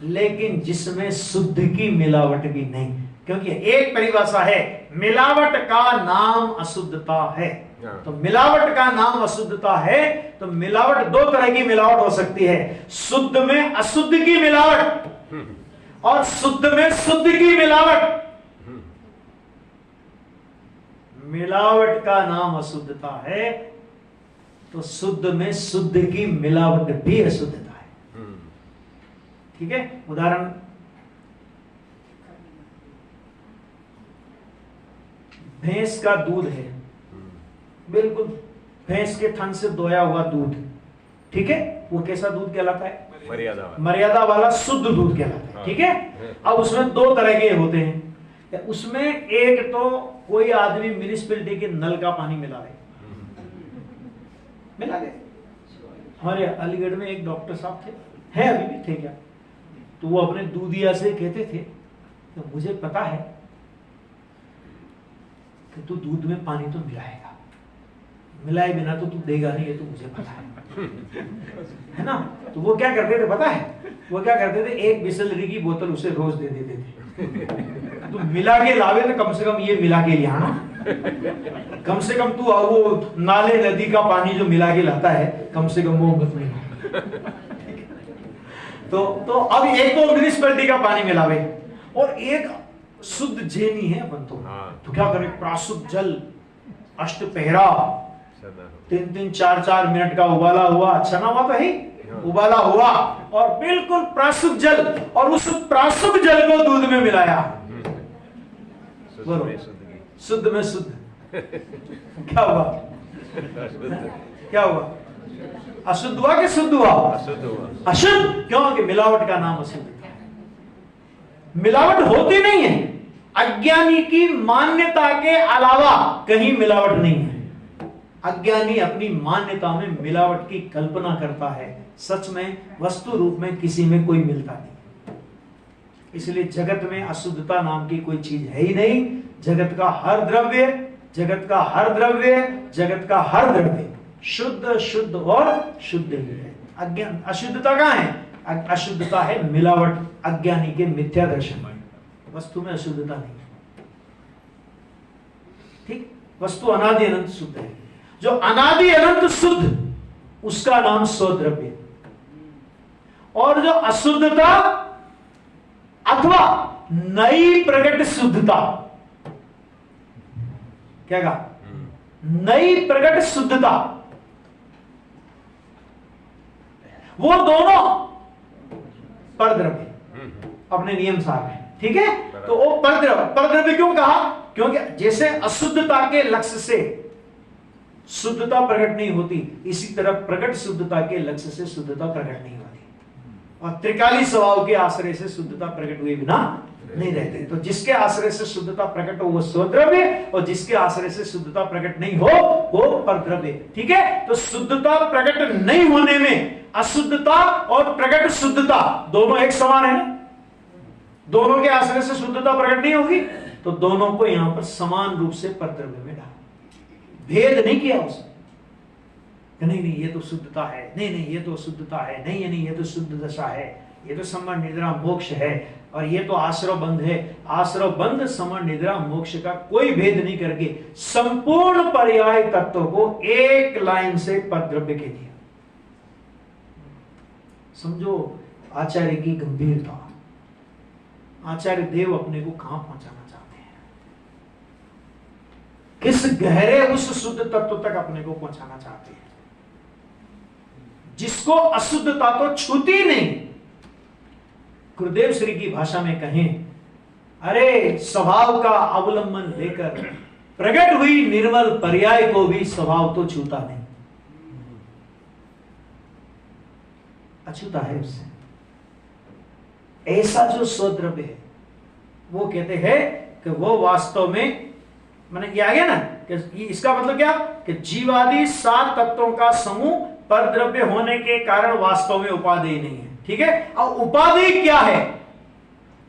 लेकिन जिसमें शुद्ध की मिलावट भी नहीं। क्योंकि एक परिभाषा है, मिलावट का नाम अशुद्धता है। तो मिलावट का नाम अशुद्धता है, तो मिलावट दो तरह की मिलावट हो सकती है, शुद्ध में अशुद्ध की मिलावट और शुद्ध में शुद्ध की मिलावट। मिलावट का नाम अशुद्धता है, तो शुद्ध में शुद्ध की मिलावट भी अशुद्धता है। ठीक है? उदाहरण भैंस का दूध है, बिल्कुल भैंस के थन से दोया हुआ दूध, ठीक है, वो कैसा दूध कहलाता है? मर्यादा वाला शुद्ध दूध कहलाता है, ठीक है। अब उसमें दो तरह के होते हैं, उसमें एक तो कोई आदमी म्यूनिसिपैलिटी के नल का पानी मिला दे, हमारे अलीगढ़ में एक डॉक्टर साहब थे, हैं अभी भी थे क्या, तो वो अपने दूधिया से कहते थे तो मुझे पता है कि तू दूध में पानी तो मिलाएगा, मिलाए बिना तो तू देगा नहीं, ये तो मुझे पता है ना। तो वो क्या करते थे पता है, वो क्या करते थे, एक बिसलरी की बोतल उसे रोज दे देते थे, तू मिला के लावे तो कम से कम ये मिला के लिया ना, कम से कम तू वो नाले नदी का पानी जो मिला के लाता है कम से कम वो मत मिला। तो अब एक तो म्यूनिसिपैलिटी का पानी मिलावे और एक शुद्ध जेनी है अपन तो क्या करे, प्राशुद्ध जल अष्टपहरा 3-3, 4-4 मिनट का उबाला हुआ, अच्छा ना हुआ तो है उबाला हुआ, और बिल्कुल प्राशुद्ध जल, और उस प्राशुद्ध जल को दूध में मिलाया, शुद्ध में शुद्ध, क्या हुआ? क्या हुआ? अशुद्ध हुआ कि शुद्ध हुआ? अशुद्ध। क्यों? कि मिलावट का नाम अशुद्ध था। मिलावट होती नहीं है, अज्ञानी की मान्यता के अलावा कहीं मिलावट नहीं है। अज्ञानी अपनी मान्यता में मिलावट की कल्पना करता है, सच में वस्तु रूप में किसी में कोई मिलता नहीं। इसलिए जगत में अशुद्धता नाम की कोई चीज है ही नहीं। जगत का हर द्रव्य, जगत का हर द्रव्य, जगत का हर द्रव्य शुद्ध शुद्ध और शुद्ध ही है। अज्ञान अशुद्धता कहां है? अशुद्धता है मिलावट, अज्ञानी के मिथ्या दर्शन। वस्तु में अशुद्धता नहीं, ठीक। वस्तु अनादि अनंत शुद्ध है। जो अनादि अनंत शुद्ध, उसका नाम स्वद्रव्य। और जो अशुद्धता अथवा नई प्रकट शुद्धता, क्या कहा? नई प्रकट शुद्धता, वो दोनों परद्रव्य अपने नियम सार है, ठीक है। तो वो परद्रव्य क्यों कहा? क्योंकि जैसे अशुद्धता के लक्ष्य से शुद्धता प्रकट नहीं होती, इसी तरह प्रकट शुद्धता के लक्ष्य से शुद्धता प्रकट नहीं होती, और त्रिकाली स्वभाव के आश्रय से शुद्धता प्रकट हुए बिना नहीं रहते। तो जिसके आश्रय से शुद्धता प्रकट हो वो स्वद्रव्य, और जिसके आश्रय से शुद्धता प्रकट नहीं हो वो परद्रव्य, ठीक है। तो शुद्धता प्रकट नहीं होने में अशुद्धता और प्रकट शुद्धता दोनों एक समान है ना। दोनों के आश्रय से शुद्धता प्रकट नहीं होगी, तो दोनों को यहां पर समान रूप से परद्रव्य में डाला, भेद नहीं किया उसने। नहीं नहीं ये तो शुद्धता है, नहीं नहीं ये तो शुद्धता है, नहीं नहीं ये तो शुद्ध दशा है, ये तो समण निद्रा मोक्ष है, और ये तो आश्रव बंध है। आश्रव बंध समण निद्रा मोक्ष का कोई भेद नहीं करके संपूर्ण पर्याय तत्व को एक लाइन से परद्रव्य कह दिया। समझो आचार्य की गंभीरता। आचार्य देव अपने को कहां पहुंचाना चाहते हैं, किस गहरे उस शुद्ध तत्व तक अपने को पहुंचाना चाहते हैं जिसको अशुद्धता तो छूती नहीं। गुरुदेव श्री की भाषा में कहें, अरे स्वभाव का अवलंबन लेकर प्रकट हुई निर्मल पर्याय को भी स्वभाव तो छूता नहीं, अछूता है उससे। ऐसा जो स्वद्रव्य है वो कहते हैं कि वो वास्तव में, मैंने ये आ गया ना कि इसका मतलब क्या कि जीवादि 7 तत्वों का समूह परद्रव्य होने के कारण वास्तव में उपादेय नहीं है, ठीक है। अब उपादेय क्या है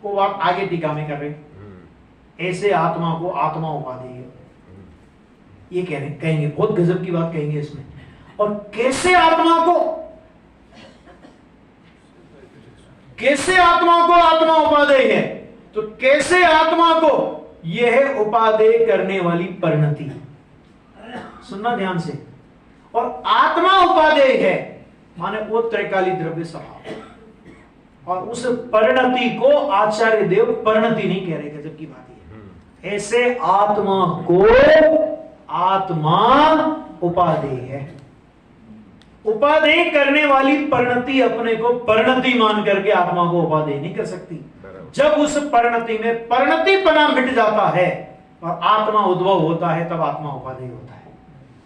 वो आप आगे टीका में कर रहे हैं। ऐसे आत्मा को आत्मा उपादेय है, ये कह रहे कहेंगे, बहुत गजब की बात कहेंगे इसमें। और कैसे आत्मा को आत्मा उपादेय है, तो कैसे आत्मा को यह उपादेय करने वाली परिणति, सुनना ध्यान से। और आत्मा उपादेय है माने वो त्रैकाली द्रव्य स्वभाव, और उस परिणति को आचार्य देव परिणति नहीं कह रहे, गजब की बात है। ऐसे आत्मा को आत्मा उपादेय है। उपादेय करने वाली परिणति अपने को परिणति मान करके आत्मा को उपादेय नहीं कर सकती। जब उस परिणति में परिणतिपना मिट जाता है और आत्मा उद्भव होता है तब आत्मा उपादेय होता है।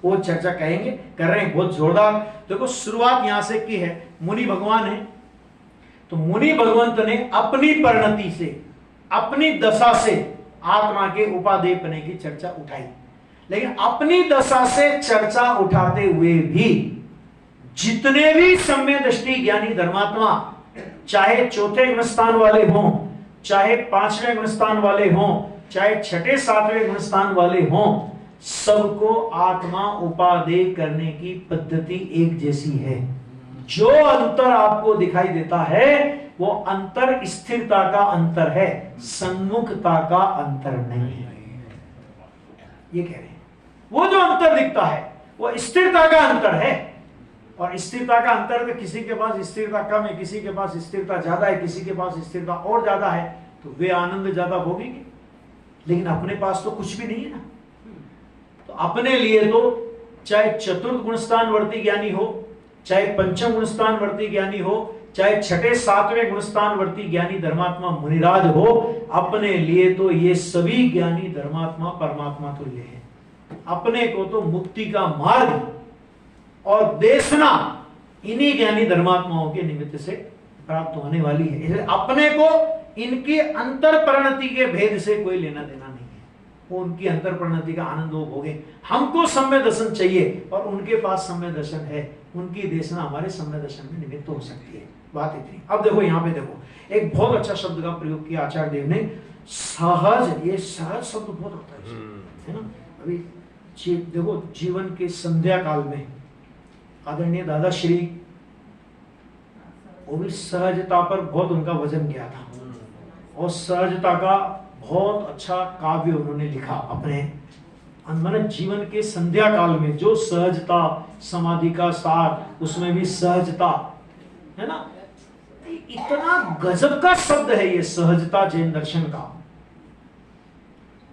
वो चर्चा कहेंगे, कर रहे हैं बहुत जोरदार। देखो शुरुआत यहां से की है, मुनि भगवान है, तो मुनि भगवंत ने अपनी परिणति से, अपनी दशा से आत्मा के उपादेयपने की चर्चा उठाई। लेकिन अपनी दशा से चर्चा उठाते हुए भी जितने भी सम्य दृष्टि ज्ञानी धर्मात्मा, चाहे चौथे गुणस्थान वाले हों, चाहे पांचवें गुणस्थान वाले हों, चाहे छठे सातवें गुणस्थान वाले हों, सबको आत्मा उपादेय करने की पद्धति एक जैसी है। जो अंतर आपको दिखाई देता है वो अंतर स्थिरता का अंतर है, सन्मुखता का अंतर नहीं है। ये कह रहे हैं वो जो अंतर दिखता है वो स्थिरता का अंतर है। और स्थिरता का अंतर तो किसी के पास स्थिरता कम है, किसी के पास स्थिरता ज्यादा है, किसी के पास स्थिरता और ज्यादा है, तो वे आनंद ज्यादा भोगेंगे। लेकिन अपने पास तो कुछ भी नहीं है ना। तो अपने लिए तो चाहे चतुर्थ गुणस्थानवर्ती ज्ञानी हो, चाहे पंचम गुणस्थानवर्ती ज्ञानी हो, चाहे छठे सातवें गुणस्थानवर्ती ज्ञानी धर्मात्मा मुनिराज हो, अपने लिए तो ये सभी ज्ञानी धर्मात्मा परमात्मा तुल्य है। अपने को तो मुक्ति का मार्ग और देशना इन्हीं ज्ञानी धर्मात्माओं के निमित्त से प्राप्त होने वाली है। इसलिए अपने को इनकी अंतर परिणति के भेद से कोई लेना देना नहीं है। वो उनकी अंतर परिणति का आनंद वो भोगे। हमको सम्य दर्शन चाहिए और उनके पास सम्य दर्शन है, उनकी देशना हमारे सम्य दर्शन में निमित्त हो सकती है। बात इतनी। अब देखो यहाँ पे देखो एक बहुत अच्छा शब्द का प्रयोग किया आचार्य देव ने, सहज। ये सहज शब्द बहुत होता है ना। अभी देखो जीवन के संध्या काल में आदरणीय दादा श्री, वो भी सहजता पर बहुत उनका वजन गया था और सहजता का बहुत अच्छा काव्य उन्होंने लिखा अपने मतलब जीवन के संध्या काल में। जो सहजता, समाधि का सार, उसमें भी सहजता है ना। इतना गजब का शब्द है ये सहजता जैन दर्शन का,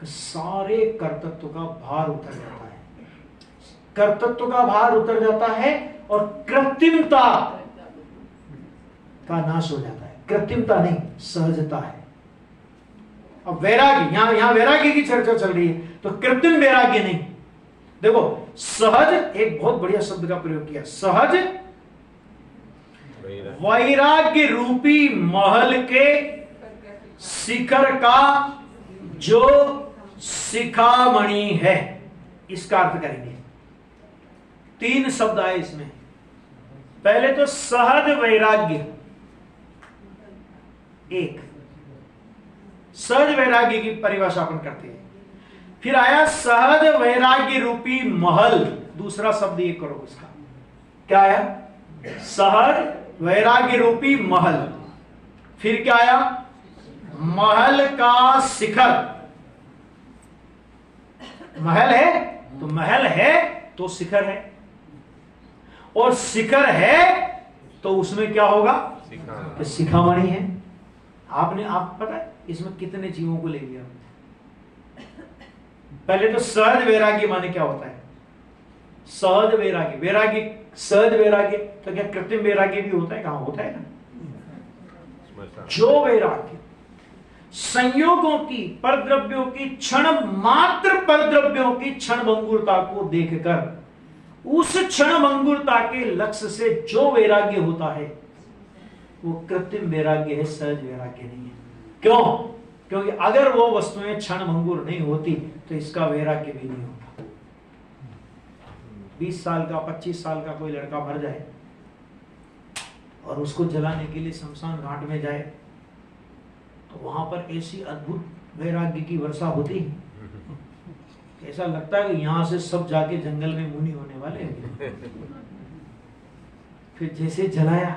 सारे कर्तृत्व का भार उतर जाता है, कर्तृत्व का भार उतर जाता है और कृत्रिमता का नाश हो जाता है। कृत्रिमता नहीं, सहजता है। अब वैराग्य, यहां वैराग्य की चर्चा चल रही है, तो कृत्रिम वैराग्य नहीं। देखो सहज, एक बहुत बढ़िया शब्द का प्रयोग किया, सहज वैराग्य रूपी महल के शिखर का जो शिखामणि है, इसका अर्थ करेंगे। तीन शब्द आए इसमें। पहले तो सहज वैराग्य, एक सहज वैराग्य की परिभाषा अपन करते हैं। फिर आया सहज वैराग्य रूपी महल, दूसरा शब्द ये करो इसका, क्या आया? सहज वैराग्य रूपी महल। फिर क्या आया? महल का शिखर। महल है तो महल है तो शिखर है, और शिखर है तो उसमें क्या होगा? तो शिखामणि है। आप पता है इसमें कितने जीवों को ले लिया? पहले तो सहज वैराग्य माने क्या होता है? सहज वैराग्य, वैराग्य सहज वैराग्य, तो क्या कृत्रिम वैराग्य भी होता है? कहां होता है ना। जो वैराग्य संयोगों की, परद्रव्यों की, क्षण मात्र परद्रव्यों की क्षण भंगुरता को देखकर उस क्षण भंगुरता के लक्ष्य से जो वैराग्य होता है वो कृत्रिम वैराग्य है, सहज वैराग्य नहीं है। क्यों? क्योंकि अगर वो वस्तुएं क्षण भंगुर नहीं होती तो इसका वैराग्य भी नहीं होता। 20 साल का, 25 साल का कोई लड़का मर जाए और उसको जलाने के लिए शमशान घाट में जाए तो वहां पर ऐसी अद्भुत वैराग्य की वर्षा होती, ऐसा लगता है कि यहां से सब जाके जंगल में मुनि होने वाले हैं। फिर जैसे जलाया,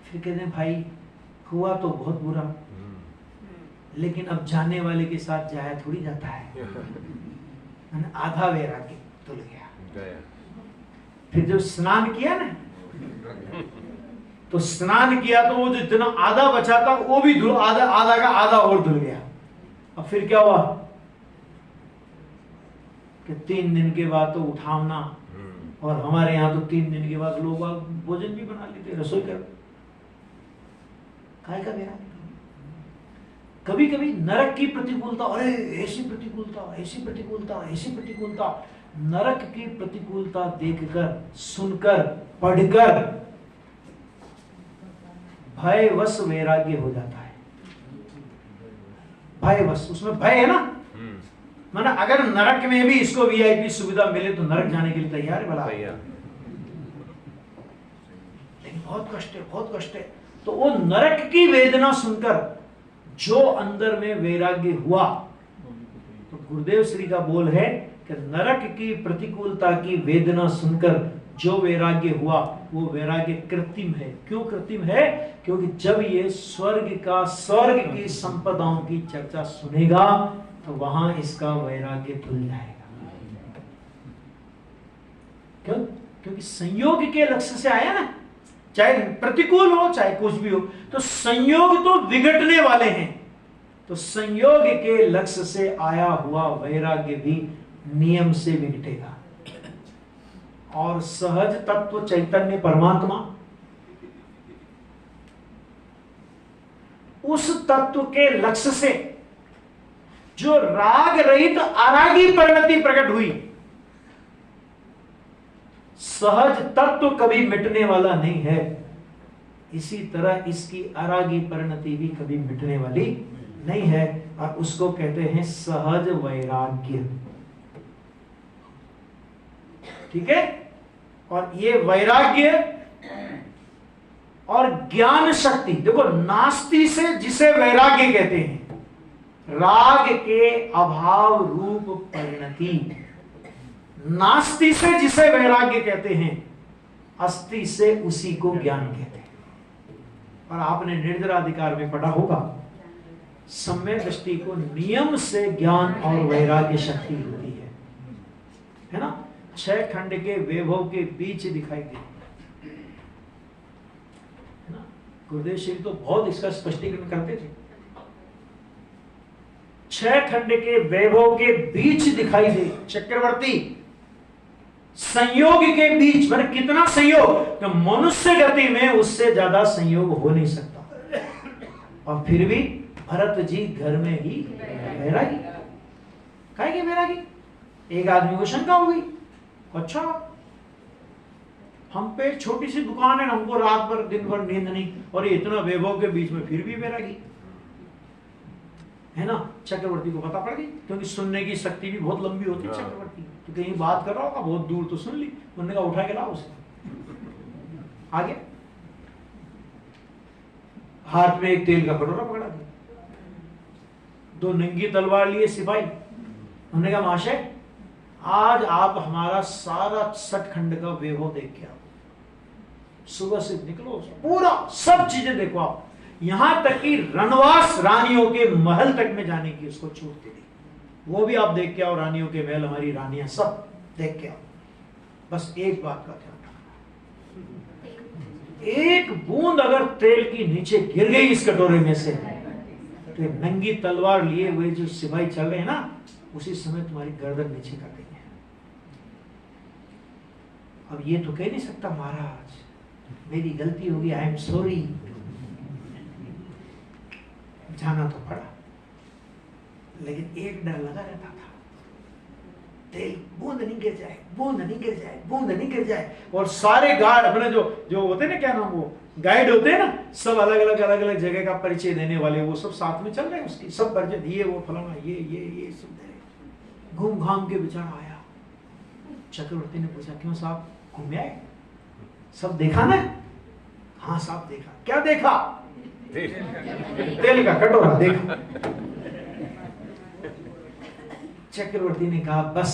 फिर कहते हैं भाई हुआ तो बहुत बुरा, लेकिन अब जाने वाले के साथ जाया थोड़ी जाता है। आधा वैराग्य तुल गया। फिर जब स्नान किया ना, तो स्नान किया तो वो जो इतना आधा बचा था वो भी आधा का आधा और धुल गया। अब फिर क्या हुआ कि 3 दिन के बाद तो उठावना, और हमारे यहाँ तो 3 दिन के बाद लोग भोजन भी बना लेते, रसोई कर। काय का वैराग्य? कभी कभी नरक की प्रतिकूलता, अरे ऐसी प्रतिकूलता, ऐसी प्रतिकूलता, ऐसी प्रतिकूलता, नरक की प्रतिकूलता देखकर, सुनकर, पढ़कर भयवश वैराग्य हो जाता है। भयवश, उसमें भय है ना, माना अगर नरक में भी इसको वीआईपी सुविधा मिले तो नरक जाने के लिए तैयार है भला, लेकिन बहुत कष्ट है, बहुत कष्ट है। तो वो नरक की वेदना सुनकर जो अंदर में वैराग्य हुआ, तो गुरुदेव श्री का बोल है कि नरक की प्रतिकूलता की वेदना सुनकर जो वैराग्य हुआ वो वैराग्य कृत्रिम है। क्यों कृत्रिम है? क्योंकि जब ये स्वर्ग की संपदाओं की चर्चा सुनेगा तो वहां इसका वैराग्य खुल जाएगा। क्यों? क्योंकि संयोग के लक्ष्य से आया ना, चाहे प्रतिकूल हो चाहे कुछ भी हो, तो संयोग तो विघटने वाले हैं। तो संयोग के लक्ष्य से आया हुआ वैराग्य भी नियम से विघटेगा। और सहज तत्व चैतन्य परमात्मा उस तत्व के लक्ष्य से जो राग रहित आरागी परिणति प्रकट हुई, सहज तत्व कभी मिटने वाला नहीं है, इसी तरह इसकी आरागी परिणति भी कभी मिटने वाली नहीं है, और उसको कहते हैं सहज वैराग्य। ठीक है? और ये वैराग्य और ज्ञान शक्ति, देखो नास्ति से जिसे वैराग्य कहते हैं, राग के अभाव रूप परिणति, नास्ति से जिसे वैराग्य कहते हैं, अस्ति से उसी को ज्ञान कहते हैं। और आपने निर्जराधिकार में पढ़ा होगा, सम्यक दृष्टि को नियम से ज्ञान और वैराग्य शक्ति होती है ना। 6 खंड के वैभव के बीच दिखाई दे, है ना। गुरुदेव श्री तो बहुत इसका स्पष्टीकरण करते थे। 6 खंड के वैभव के बीच दिखाई दे, चक्रवर्ती संयोग के बीच, मतलब कितना संयोग, तो मनुष्य गति में उससे ज्यादा संयोग हो नहीं सकता। और फिर भी भरत जी घर में ही वैरागी। काहे की वैरागी? एक आदमी को शंका हो गई, अच्छा हम पे छोटी सी दुकान है, हमको रात भर दिन भर नींद नहीं, और ये इतना वैभव के बीच में फिर भी वैरागी, है ना। चक्रवर्ती को पता पड़ गई, क्योंकि सुनने की शक्ति भी बहुत लंबी होती है चक्रवर्ती, तो कहीं बात कर रहा होगा बहुत दूर तो सुन ली, उन्होंने कहा उठा के लाओ उसे। आगे हाथ में एक तेल का कटोरा पकड़ा दिया, 2 नंगी तलवार लिए सिपाही, उन्होंने कहा महाशय आज आप हमारा सारा 6 खंड का वैभव देख के आओ, सुबह से निकलो, पूरा सब चीजें देखो आप, यहां तक कि रणवास रानियों के महल तक में जाने की उसको छूट दे दी, वो भी आप देख के आओ, रानियों के महल, हमारी रानियां सब देख के आओ। बस एक बात का ध्यान रखना, एक बूंद अगर तेल की नीचे गिर गई इस कटोरे में से, तो नंगी तलवार लिए हुए जो सिपाही चल रहे हैं ना, उसी समय तुम्हारी गर्दन नीचे कर देंगे। अब ये तो कह नहीं सकता महाराज मेरी गलती होगी, आई एम सॉरी, जाना तो पड़ा, लेकिन एक डर लगा रहता था, तेल बूंद नहीं गिर जाए, बूंद नहीं गिर जाए, बूंद नहीं गिर जाए। और सारे गार्ड अपने जो होते ना, क्या नाम, वो गाइड होते हैं ना, सब अलग अलग जगह का परिचय देने वाले, वो सब साथ में चल रहे हैं, उसकी सब परिचय, ये वो फलाना, ये सब दे रहे। घूम घाम के बेचारा आया, चक्रवर्ती ने पूछा क्यों साहब घूम आए? सब देखा ना? हाँ साहब देखा। क्या देखा? तेल का कटोरा देखा। चक्रवर्ती ने कहा बस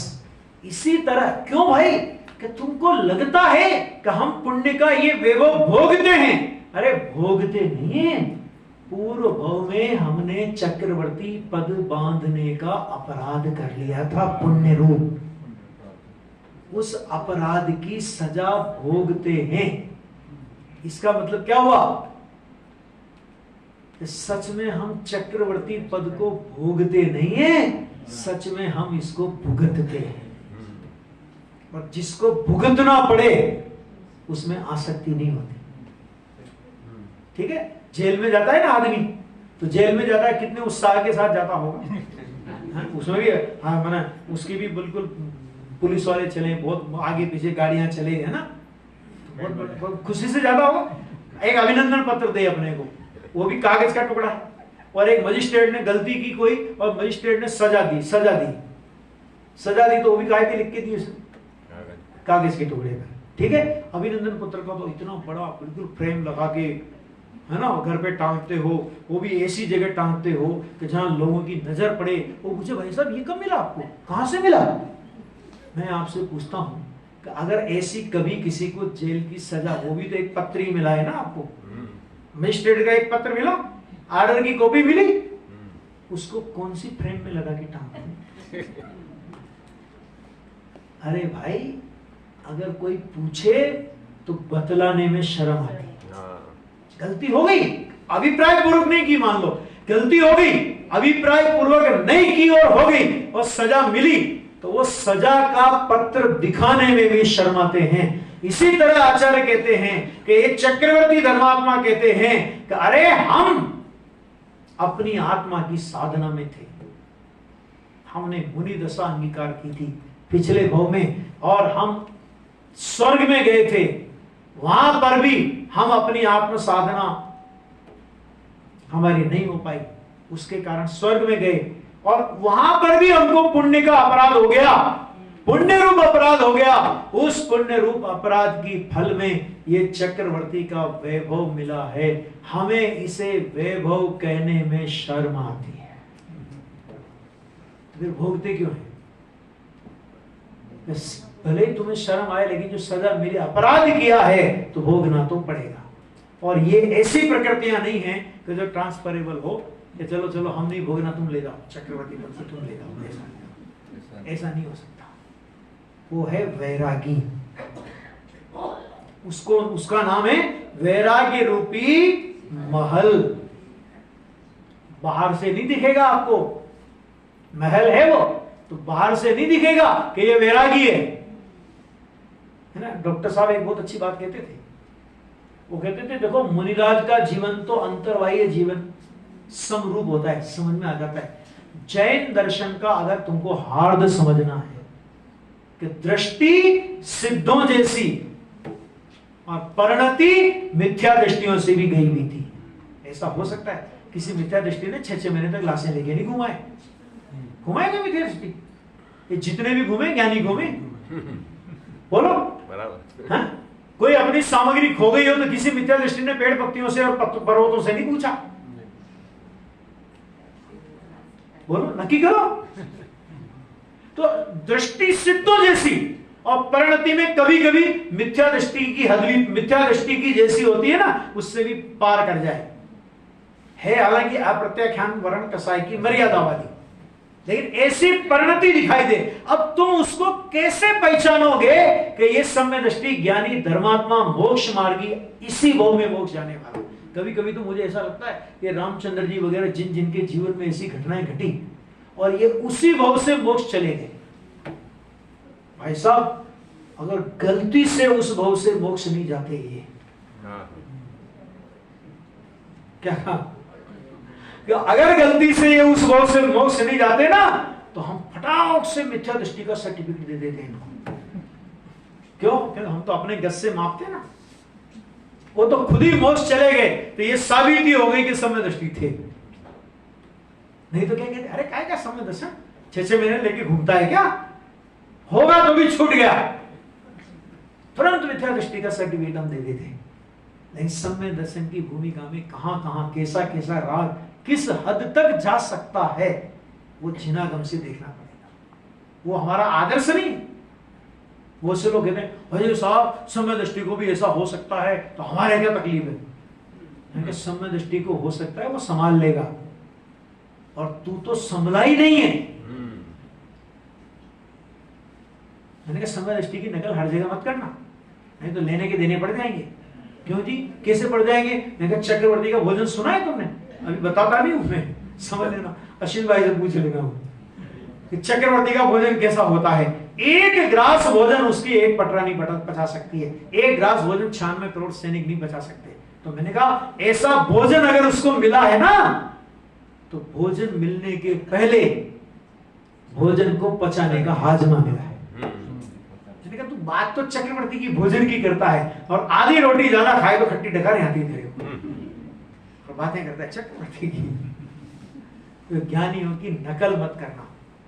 इसी तरह, क्यों भाई, कि तुमको लगता है कि हम पुण्य का ये वैभव भोगते हैं? अरे भोगते नहीं है, पूर्व भव में हमने चक्रवर्ती पद बांधने का अपराध कर लिया था पुण्य रूप, उस अपराध की सजा भोगते हैं। इसका मतलब क्या हुआ कि सच में हम चक्रवर्ती पद को भोगते नहीं है, सच में हम इसको भुगतते हैं। और जिसको भुगतना पड़े उसमें आसक्ति नहीं होती। ठीक है, जेल में जाता है ना आदमी, तो जेल में जाता है कितने उत्साह के साथ जाता होगा। उसमें भी हाँ माना उसकी भी बिल्कुल पुलिस वाले चले, बहुत आगे पीछे गाड़ियां चले, है ना, बहुत खुशी से जाता होगा। एक अभिनंदन पत्र दे अपने को, वो भी कागज का टुकड़ा है। और एक मजिस्ट्रेट ने गलती की कोई, और मजिस्ट्रेट ने सजा दी तो वो भी काहे पे लिख के दी उसने, कागज के टुकड़े पर, ठीक है। अभिनंदन पत्र का तो इतना बड़ा बिल्कुल फ्रेम लगा के, है ना, घर पे टांगते हो, वो भी ऐसी जगह टांगते हो कि जहां लोगों की नजर पड़े। वो मुझे भाई साहब ये कब मिला आपको, कहां से मिला? मैं आपसे पूछता हूं कि अगर ऐसी कभी किसी को जेल की सजा, वो भी तो एक पत्र ही मिला है ना आपको, मजिस्ट्रेट का एक पत्र मिला, ऑर्डर की कॉपी मिली, उसको कौन सी फ्रेम में लगा के टांग? अरे भाई अगर कोई पूछे तो बतलाने में शर्म आती। गलती हो गई, अभिप्राय पूर्वक नहीं की, मान लो गलती हो गई, अभिप्राय पूर्वक नहीं की और हो गई और सजा मिली, तो वो सजा का पत्र दिखाने में भी शर्माते हैं। इसी तरह आचार्य कहते हैं कि एक चक्रवर्ती धर्मात्मा कहते हैं कि अरे हम अपनी आत्मा की साधना में थे, हमने मुनि दशा अंगीकार की थी पिछले भाव में, और हम स्वर्ग में गए थे, वहां पर भी हम अपनी आत्म साधना हमारी नहीं हो पाई, उसके कारण स्वर्ग में गए और वहां पर भी हमको पुण्य का अपराध हो गया, पुण्य रूप अपराध हो गया। उस पुण्य रूप अपराध की फल में ये चक्रवर्ती का वैभव मिला है, हमें इसे वैभव कहने में शर्म आती है। तो फिर भोगते क्यों है? भले ही तुम्हें शर्म आए, लेकिन जो सजा मिली, अपराध किया है तो भोगना तो पड़ेगा। और ये ऐसी प्रकृतियां नहीं है कि जो ट्रांसफरेबल हो कि चलो चलो हम नहीं भोगना, तुम ले जाओ, चक्रवर्ती पद से तुम ले जाओ, ऐसा नहीं हो सकता। वो है वैरागी, उसको उसका नाम है वैराग्य रूपी महल। बाहर से नहीं दिखेगा आपको, महल है वो तो बाहर से नहीं दिखेगा कि ये वैरागी है ना। डॉक्टर साहब एक बहुत अच्छी बात कहते थे, वो कहते थे देखो मुनिराज का जीवन तो अंतर्बाह्य जीवन समरूप होता है, समझ में आ जाता है। जैन दर्शन का अगर तुमको हार्द समझना है कि दृष्टि सिद्धों जैसी और परिणति मिथ्या दृष्टियों से भी गई हुई थी। ऐसा हो सकता है किसी मिथ्या दृष्टि ने 6-6 महीने तक लाशें लेके नहीं घुमाए, घुमाएगा मिथ्या दृष्टि? ये जितने भी घूमे ज्ञानी घूमे, बोलो हाँ? कोई अपनी सामग्री खो गई हो तो किसी मिथ्या दृष्टि ने पेड़ पत्तियों से और पर्वतों से नहीं पूछा? बोलो, नक्की करो। तो दृष्टि सिद्धों जैसी और परिणति में कभी कभी मिथ्या दृष्टि की हदवी, मिथ्या दृष्टि की जैसी होती है ना, उससे भी पार कर जाए है। हालांकि अप्रत्याख्यान वर्ण कसाई की मर्यादावादी, लेकिन ऐसी परिणति दिखाई दे। अब तुम उसको कैसे पहचानोगे कि ये सम्य दृष्टि ज्ञानी धर्मात्मा मोक्ष मार्गी, इसी भाव में मोक्ष जाने वाला? कभी कभी तो मुझे ऐसा लगता है कि रामचंद्र जी वगैरह जिन जिनके जीवन में ऐसी घटनाएं घटी और ये उसी भाव से मोक्ष चले गए, भाई साहब अगर गलती से उस भाव से मोक्ष नहीं जाते, ये क्या अगर गलती से ये उस भाव से मोक्ष नहीं जाते ना, तो हम फटाक से मिथ्या दृष्टि का सर्टिफिकेट दे देते हैं इनको। क्यों? क्योंकि हम तो अपने गज से मापते ना, वो तो खुद ही मोक्ष चले गए, तो ये साबिती हो गई कि समय दृष्टि थे। नहीं तो क्या कहते, अरे काय क्या समय दर्शन 6-6 महीने लेके घूमता है क्या, होगा तो भी छूट गया, तुरंत मिथ्या दृष्टि का सर्टिफिकेट हम दे देते हैं। लेकिन समय दर्शन की भूमिका में कहां कहां कैसा कैसा राग किस हद तक जा सकता है, वो जिनागम से देखना पड़ेगा। वो हमारा आदर्श नहीं। वो से लोग कहते हैं अरे साहब समय दृष्टि को भी ऐसा हो सकता है, तो हमारे क्या तकलीफ है? समय दृष्टि को हो सकता है, वो संभाल लेगा, और तू तो संभला ही नहीं है। मैंने कहा समय दृष्टि की नकल हर जगह मत करना, नहीं तो लेने के देने पड़ जाएंगे। क्यों जी, कैसे पड़ जाएंगे? मैंने कहा चक्रवर्ती का भोजन सुना है तुमने? अभी बताता नहीं हूं मैं, समझ लेना, अश्विन भाई से पूछ लेगा कि चक्रवर्ती का भोजन कैसा होता है। एक ग्रास भोजन उसकी एक पटरा नहीं पचा सकती है, एक ग्रास भोजन 96 करोड़ सैनिक नहीं बचा सकते। तो मैंने कहा ऐसा भोजन अगर उसको मिला है ना, तो भोजन मिलने के पहले भोजन को पचाने का हाजमा मिला है। जिसने कहा तू बात तो चक्रवर्ती की भोजन की करता है और आधी रोटी ज्यादा खाए तो खट्टी डकार आती है तेरे को, और बातें करता है चक्रवर्ती की। तो ज्ञानियों की नकल मत करना,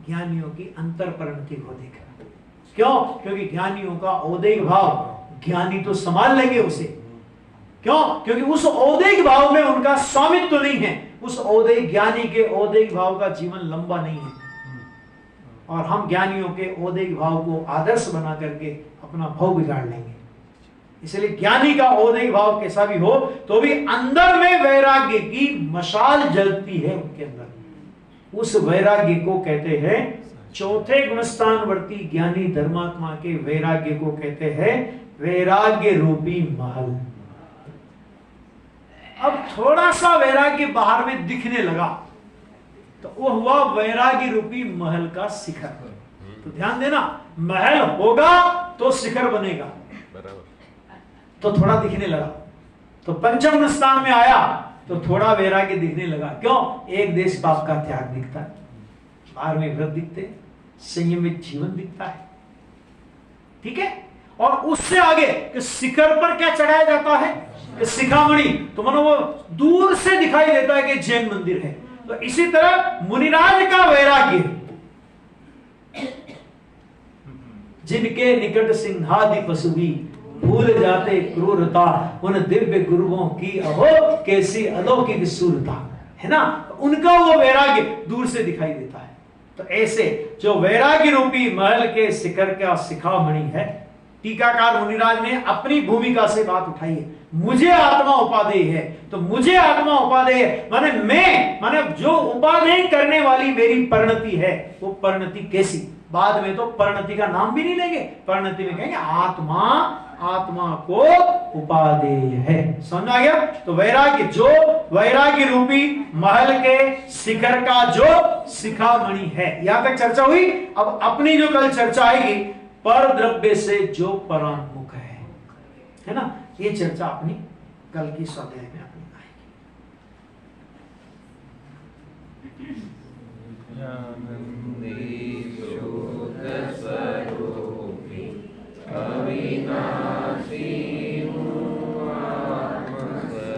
ज्ञानियों की अंतरपरणति को देखना। क्यों? क्योंकि ज्ञानियों का औदैहिक भाव ज्ञानी तो संभाल लेंगे उसे। क्यों? क्योंकि उस औदैहिक भाव में उनका स्वामित्व तो नहीं है। उस औदैहिक ज्ञानी के औदैहिक भाव का जीवन लंबा नहीं है। और हम ज्ञानियों के औदैहिक भाव को आदर्श बना करके अपना भाव बिगाड़ लेंगे। इसलिए ज्ञानी का औदैहिक भाव कैसा भी हो तो भी अंदर में वैराग्य की मशाल जलती है उनके अंदर। उस वैराग्य को कहते हैं, चौथे गुणस्थानवर्ती ज्ञानी धर्मात्मा के वैराग्य को कहते हैं वैराग्य रूपी महल। अब थोड़ा सा वैराग्य बाहर में दिखने लगा तो वो हुआ वैराग्य रूपी महल का शिखर। तो ध्यान देना, महल होगा तो शिखर बनेगा। तो थोड़ा दिखने लगा, तो पंचम स्थान में आया तो थोड़ा वैराग्य दिखने लगा। क्यों? एक देश पाप का त्याग दिखता है, धार्मिक व्रत दिखते, संयमित जीवन दिखता है। ठीक है? और उससे आगे कि शिखर पर क्या चढ़ाया जाता है कि शिखामणि, तो मानो वो दूर से दिखाई देता है कि जैन मंदिर है। तो इसी तरह मुनिराज का वैराग्य, जिनके निकट सिंहादि पशु भी भूल जाते क्रूरता, उन दिव्य गुरुओं की अहो कैसी अलौकिक सूरता, है ना? उनका वो वैराग्य दूर से दिखाई देता है। तो ऐसे जो वैराग्य रूपी महल के शिखर का शिखामणि है, टीकाकार मुनिराज ने अपनी भूमिका से बात उठाई है। मुझे आत्मा उपादेय है, तो मुझे आत्मा उपादेय है माने जो उपादेय करने वाली मेरी परिणति है, वो परिणति कैसी? बाद में तो परिणति का नाम भी नहीं लेंगे, परिणति में कहेंगे आत्मा, आत्मा को उपादेय है। समझ आ गया? तो वैराग्य, जो वैराग्य रूपी महल के शिखर का जो शिखामणि है, यहां तक चर्चा हुई। अब अपनी जो कल चर्चा आएगी पर द्रव्य से जो परान्मुख है ना, ये चर्चा अपनी कल की स्वाध्याय में अपनी आएगी।